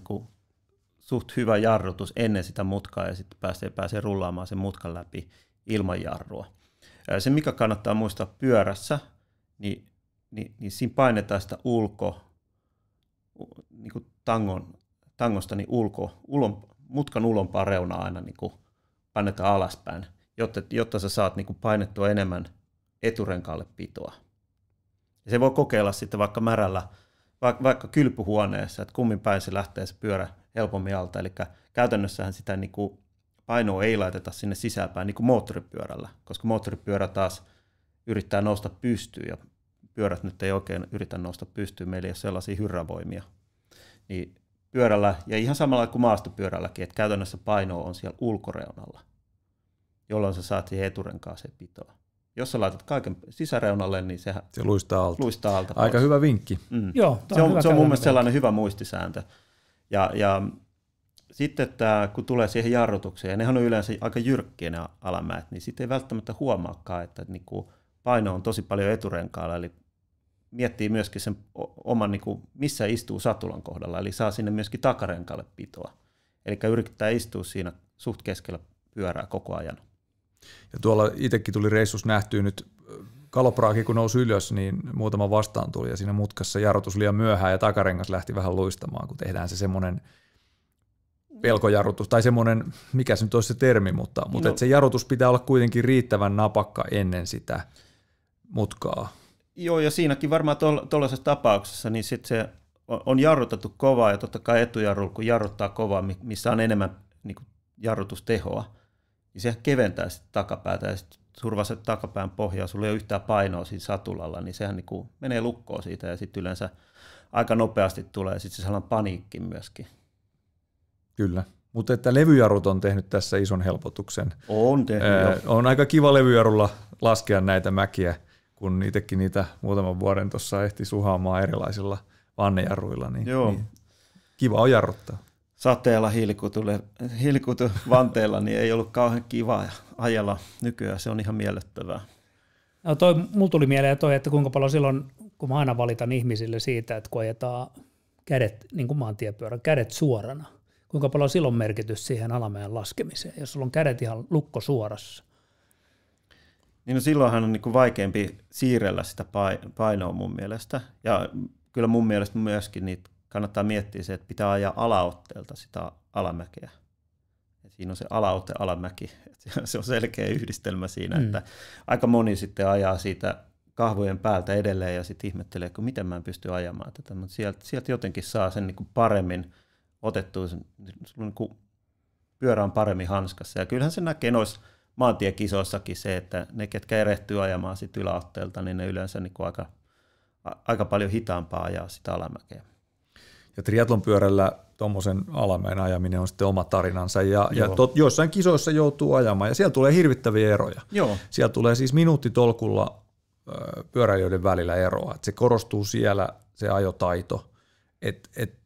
suht hyvä jarrutus ennen sitä mutkaa ja sitten pääsee rullaamaan sen mutkan läpi ilman jarrua. Se, mikä kannattaa muistaa pyörässä, niin siinä painetaan sitä tangosta mutkan ulompaa reunaa aina painetaan alaspäin, jotta sä saat painettua enemmän eturenkaalle pitoa. Ja se voi kokeilla sitten vaikka märällä, vaikka kylpyhuoneessa, että kummin päin se lähtee se pyörä helpommin alta. Eli käytännössähän sitä painoa ei laiteta sinne sisäänpäin niin kuin moottoripyörällä, koska moottoripyörä taas yrittää nousta pystyyn ja pyörät nyt ei oikein yritä nousta pystyyn, meillä ei ole sellaisia hyrrävoimia. Niin pyörällä, ja ihan samalla kuin maastopyörälläkin, että käytännössä paino on siellä ulkoreunalla, jolloin sä saat siihen eturenkaaseen pitoa. Jos sä laitat kaiken sisäreunalle, niin se luistaa alta. Aika pois. Hyvä vinkki. Joo, se on mun mielestä sellainen hyvä muistisääntö. Ja sitten kun tulee siihen jarrutukseen, ja nehän on yleensä aika jyrkkiä ne alamäet, niin sitten ei välttämättä huomaakaan, että paino on tosi paljon eturenkaalla, eli miettii myöskin sen oman, missä istuu satulan kohdalla, eli saa sinne myöskin takarenkaalle pitoa. Eli yrittää istua siinä suht keskellä pyörää koko ajan. Ja tuolla itsekin tuli reissus nähtyä nyt, kalopraaki kun nousi ylös, niin muutama vastaan tuli ja siinä mutkassa jarrutus liian myöhään ja takarengas lähti vähän luistamaan, kun tehdään se semmoinen pelkojarrutus tai semmoinen, mikä se nyt olisi se termi, mutta se jarrutus pitää olla kuitenkin riittävän napakka ennen sitä mutkaa. Joo, ja siinäkin varmaan tuollaisessa tapauksessa, niin sitten se on jarrutettu kovaa ja totta kai etujarrulla, kun jarruttaa kovaa, missä on enemmän jarrutustehoa, niin se keventää sitten takapäätä ja sitten survaa se takapään pohjaa, sulla ei ole yhtään painoa siinä satulalla, niin sehän menee lukkoon siitä ja sitten yleensä aika nopeasti tulee sitten se sellainen paniikki myöskin. Kyllä, mutta että levyjarrut on tehnyt tässä ison helpotuksen. On tehnyt, on aika kiva levyjarrulla laskea näitä mäkiä, kun itsekin niitä muutaman vuoden tuossa ehti suhaamaan erilaisilla vannejarruilla, niin kiva on jarruttaa. Sateella hiilikutuvanteella niin ei ollut kauhean kiva ajella nykyään, se on ihan miellyttävää. No mulla tuli mieleen että kuinka paljon silloin, kun mä aina valitan ihmisille siitä, että kun ajetaan kädet, niin kuin maantiepyörä, kädet suorana, kuinka paljon silloin merkitys siihen alamäen laskemiseen, jos sulla on kädet ihan lukko suorassa? Niin no silloinhan on vaikeampi siirrellä sitä painoa mun mielestä, ja kyllä mun mielestä myöskin niitä kannattaa miettiä se, että pitää ajaa alaotteelta sitä alamäkeä. Ja siinä on se alamäki. Se on selkeä yhdistelmä siinä, että aika moni sitten ajaa siitä kahvojen päältä edelleen ja sitten ihmettelee, kun miten mä en pysty ajamaan tätä. Mutta sieltä jotenkin saa sen paremmin otettua, pyörä on paremmin hanskassa. Ja kyllähän se näkee noissa maantiekisoissakin se, että ne, ketkä erehtyy ajamaan sit yläotteelta, niin ne yleensä aika paljon hitaampaa ajaa sitä alamäkeä. Ja triathlonpyörällä tuommoisen alamäen ajaminen on sitten oma tarinansa, ja joissain kisoissa joutuu ajamaan, ja siellä tulee hirvittäviä eroja. Joo. Siellä tulee siis minuuttitolkulla pyöräilijöiden välillä eroa, että se korostuu siellä se ajotaito.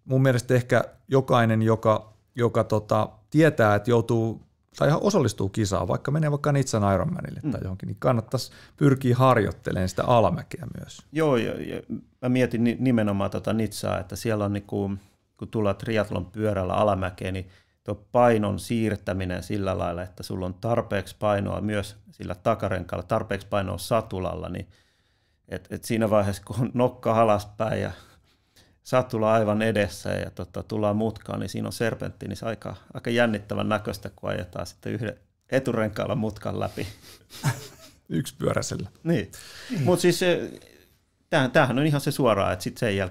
Mun mielestä ehkä jokainen, joka tietää, että joutuu tai osallistuu kisaan, vaikka menee vaikka Nizzan Ironmanille tai johonkin, niin kannattaisi pyrkiä harjoittelemaan sitä alamäkeä myös. Joo, ja mä mietin nimenomaan Nizzaa, että siellä on, kun tullaan triathlon pyörällä alamäkeen, niin tuo painon siirtäminen sillä lailla, että sulla on tarpeeksi painoa myös sillä takarenkaalla, tarpeeksi painoa satulalla, niin et siinä vaiheessa, kun on nokka alaspäin ja satula aivan edessä ja tullaan mutkaan, niin siinä on serpenttiinissä aika jännittävän näköistä, kun ajetaan sitten yhden eturenkaalla mutkan läpi. Yksipyöräisellä. Niin. Mutta siis tämähän on ihan se suoraan, että sitten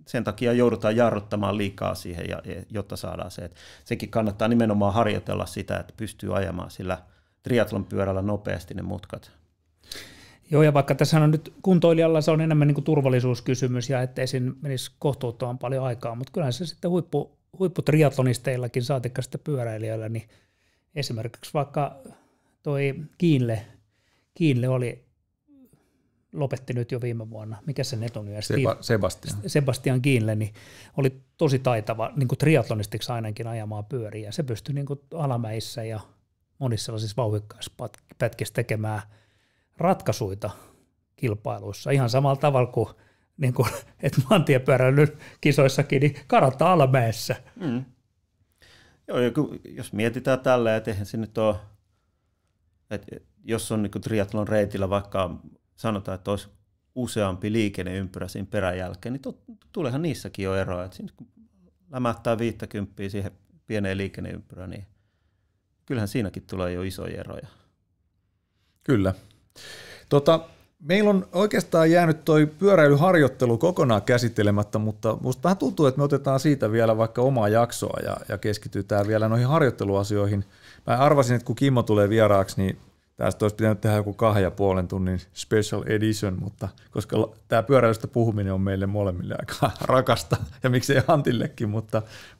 sen takia joudutaan jarruttamaan liikaa siihen, jotta saadaan se. Sekin kannattaa nimenomaan harjoitella sitä, että pystyy ajamaan sillä triathlon pyörällä nopeasti ne mutkat. Joo, ja vaikka tässä on nyt kuntoilijalla se on enemmän niin kuin turvallisuuskysymys ja ettei siinä menisi kohtuuttoman paljon aikaa, mutta kyllähän se sitten huipputriatlonisteillakin, saatikka sitten pyöräilijöillä, niin esimerkiksi vaikka toi Kiinle lopetti nyt jo viime vuonna, mikä se net on nyt? Sebastian Kiinle, niin oli tosi taitava niin kuin triatlonistiksi ainakin ajamaan pyöriä, ja se pystyi niin kuin alamäissä ja monissa sellaisissa vauhdikkaissa pätkissä tekemään ratkaisuita kilpailuissa ihan samalla tavalla kuin, että maantiepyöräilyn kisoissakin, niin karata alamäessä. Mm. Joo, jos mietitään tällä, että eihän se nyt ole, että jos on niin triathlon reitillä vaikka sanotaan, että olisi useampi liikenneympyrä siinä peräjälkeen, niin tuleehan niissäkin jo eroa. Että siinä, kun lämättää 50 siihen pieneen liikenneympyrään, niin kyllähän siinäkin tulee jo isoja eroja. Kyllä. Meillä on oikeastaan jäänyt toi pyöräilyharjoittelu kokonaan käsittelemättä, mutta musta vähän tuntuu, että me otetaan siitä vielä vaikka omaa jaksoa ja keskitytään vielä noihin harjoitteluasioihin. Mä arvasin, että kun Kimmo tulee vieraaksi, niin tästä olisi pitänyt tehdä joku 2,5 tunnin special edition, mutta koska tämä pyöräilystä puhuminen on meille molemmille aika rakasta, ja miksei Antillekin,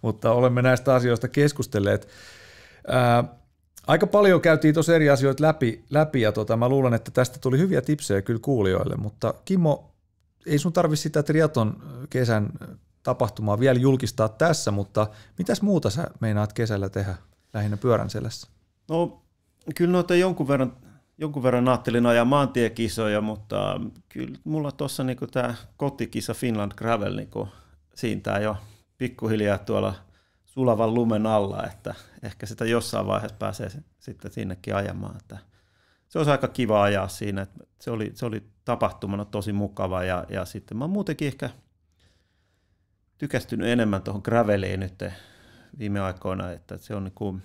mutta olemme näistä asioista keskustelleet. Aika paljon käytiin tuossa eri asioita läpi ja mä luulen, että tästä tuli hyviä tipsejä kyllä kuulijoille, mutta Kimmo, ei sun tarvitse sitä triaton kesän tapahtumaa vielä julkistaa tässä, mutta mitäs muuta sä meinaat kesällä tehdä lähinnä pyörän selässä? No kyllä noita jonkun verran ajattelin ajaa maantiekisoja, mutta kyllä mulla tuossa niinku tämä kotikisa Finland Gravel niinku siintää jo pikkuhiljaa tuolla sulavan lumen alla, että ehkä sitä jossain vaiheessa pääsee sitten sinnekin ajamaan. Että se olisi aika kiva ajaa siinä, että se oli tapahtumana tosi mukava ja sitten mä oon muutenkin ehkä tykästynyt enemmän tuohon graveliin nyt viime aikoina, että se on niinku,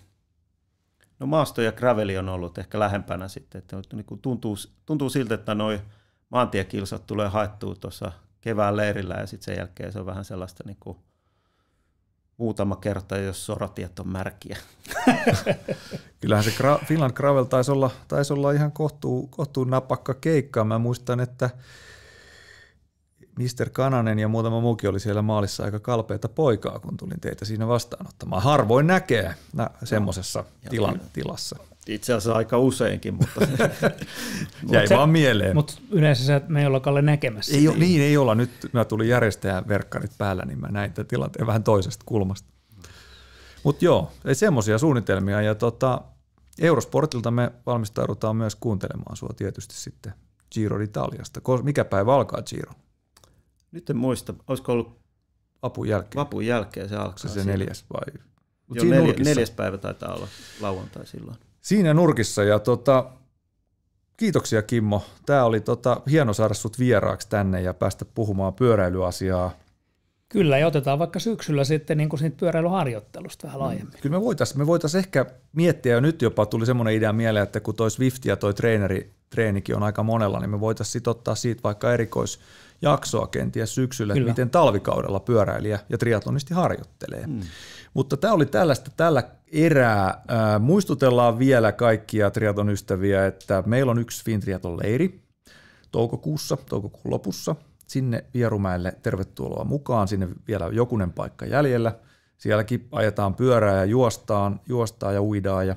no maasto ja graveli on ollut ehkä lähempänä sitten, että niinku tuntuu siltä, että noi maantiekilsat tulee haettua tuossa kevään leirillä ja sitten sen jälkeen se on vähän sellaista niinku muutama kerta, jos soratiet on märkiä. Kyllähän se Finland Gravel taisi olla ihan kohtuun napakka keikka. Mä muistan, että Mr. Kananen ja muutama muukin oli siellä maalissa aika kalpeita poikaa, kun tulin teitä siinä vastaanottamaan. Harvoin näkee semmoisessa tilassa. Itse asiassa aika useinkin, mutta jäi vaan mieleen. Mutta yleensä me ei olla Kalle näkemässä. Ei olla. Nyt mä tulin järjestäjän verkkarit päällä, niin mä näin tämän tilanteen vähän toisesta kulmasta. Mutta joo, ei semmoisia suunnitelmia. Ja Eurosportilta me valmistaudutaan myös kuuntelemaan sua tietysti sitten Giro d'Italiasta. Mikä päivä alkaa Giro? Nyt en muista, olisiko ollut vapun jälkeen se alkaa. Se 4. vai? Joo, 4. päivä taitaa olla lauantai silloin. Siinä nurkissa ja kiitoksia Kimmo. Tämä oli hieno saada sut vieraaksi tänne ja päästä puhumaan pyöräilyasiaa. Kyllä, ja otetaan vaikka syksyllä sitten niin kuin siitä pyöräilyharjoittelusta vähän laajemmin. Kyllä me voitaisiin ehkä miettiä, ja nyt jopa tuli semmoinen idea mieleen, että kun toi Swift ja toi treenikin on aika monella, niin me voitaisiin sitten ottaa siitä vaikka erikoisjaksoa kenties syksyllä, että miten talvikaudella pyöräilijä ja triatlonisti harjoittelee. Mutta tämä oli tällä erää. Muistutellaan vielä kaikkia triatlon ystäviä, että meillä on yksi Fintriatlon leiri toukokuun lopussa. Sinne Vierumäelle tervetuloa mukaan, sinne vielä jokunen paikka jäljellä. Sielläkin ajetaan pyörää ja juostaan ja uidaan ja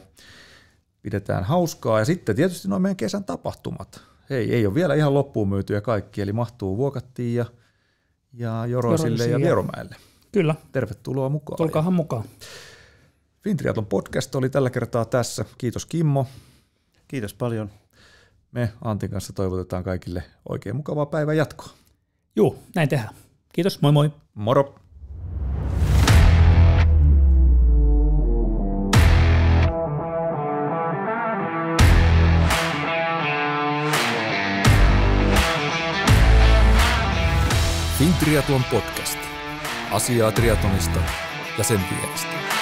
pidetään hauskaa. Ja sitten tietysti nuo meidän kesän tapahtumat. Ei ole vielä ihan loppuun myytyjä kaikki, eli mahtuu Vuokattiin ja Joroisille ja Vierumäelle. Kyllä. Tervetuloa mukaan. Tulkaahan mukaan. Fintriatlon podcast oli tällä kertaa tässä. Kiitos Kimmo. Kiitos paljon. Me Antin kanssa toivotetaan kaikille oikein mukavaa päivän jatkoa. Juu, näin tehdään. Kiitos, moi moi. Moro. Fintriatlon podcast. Asiaa triatlonista ja sen vierestä.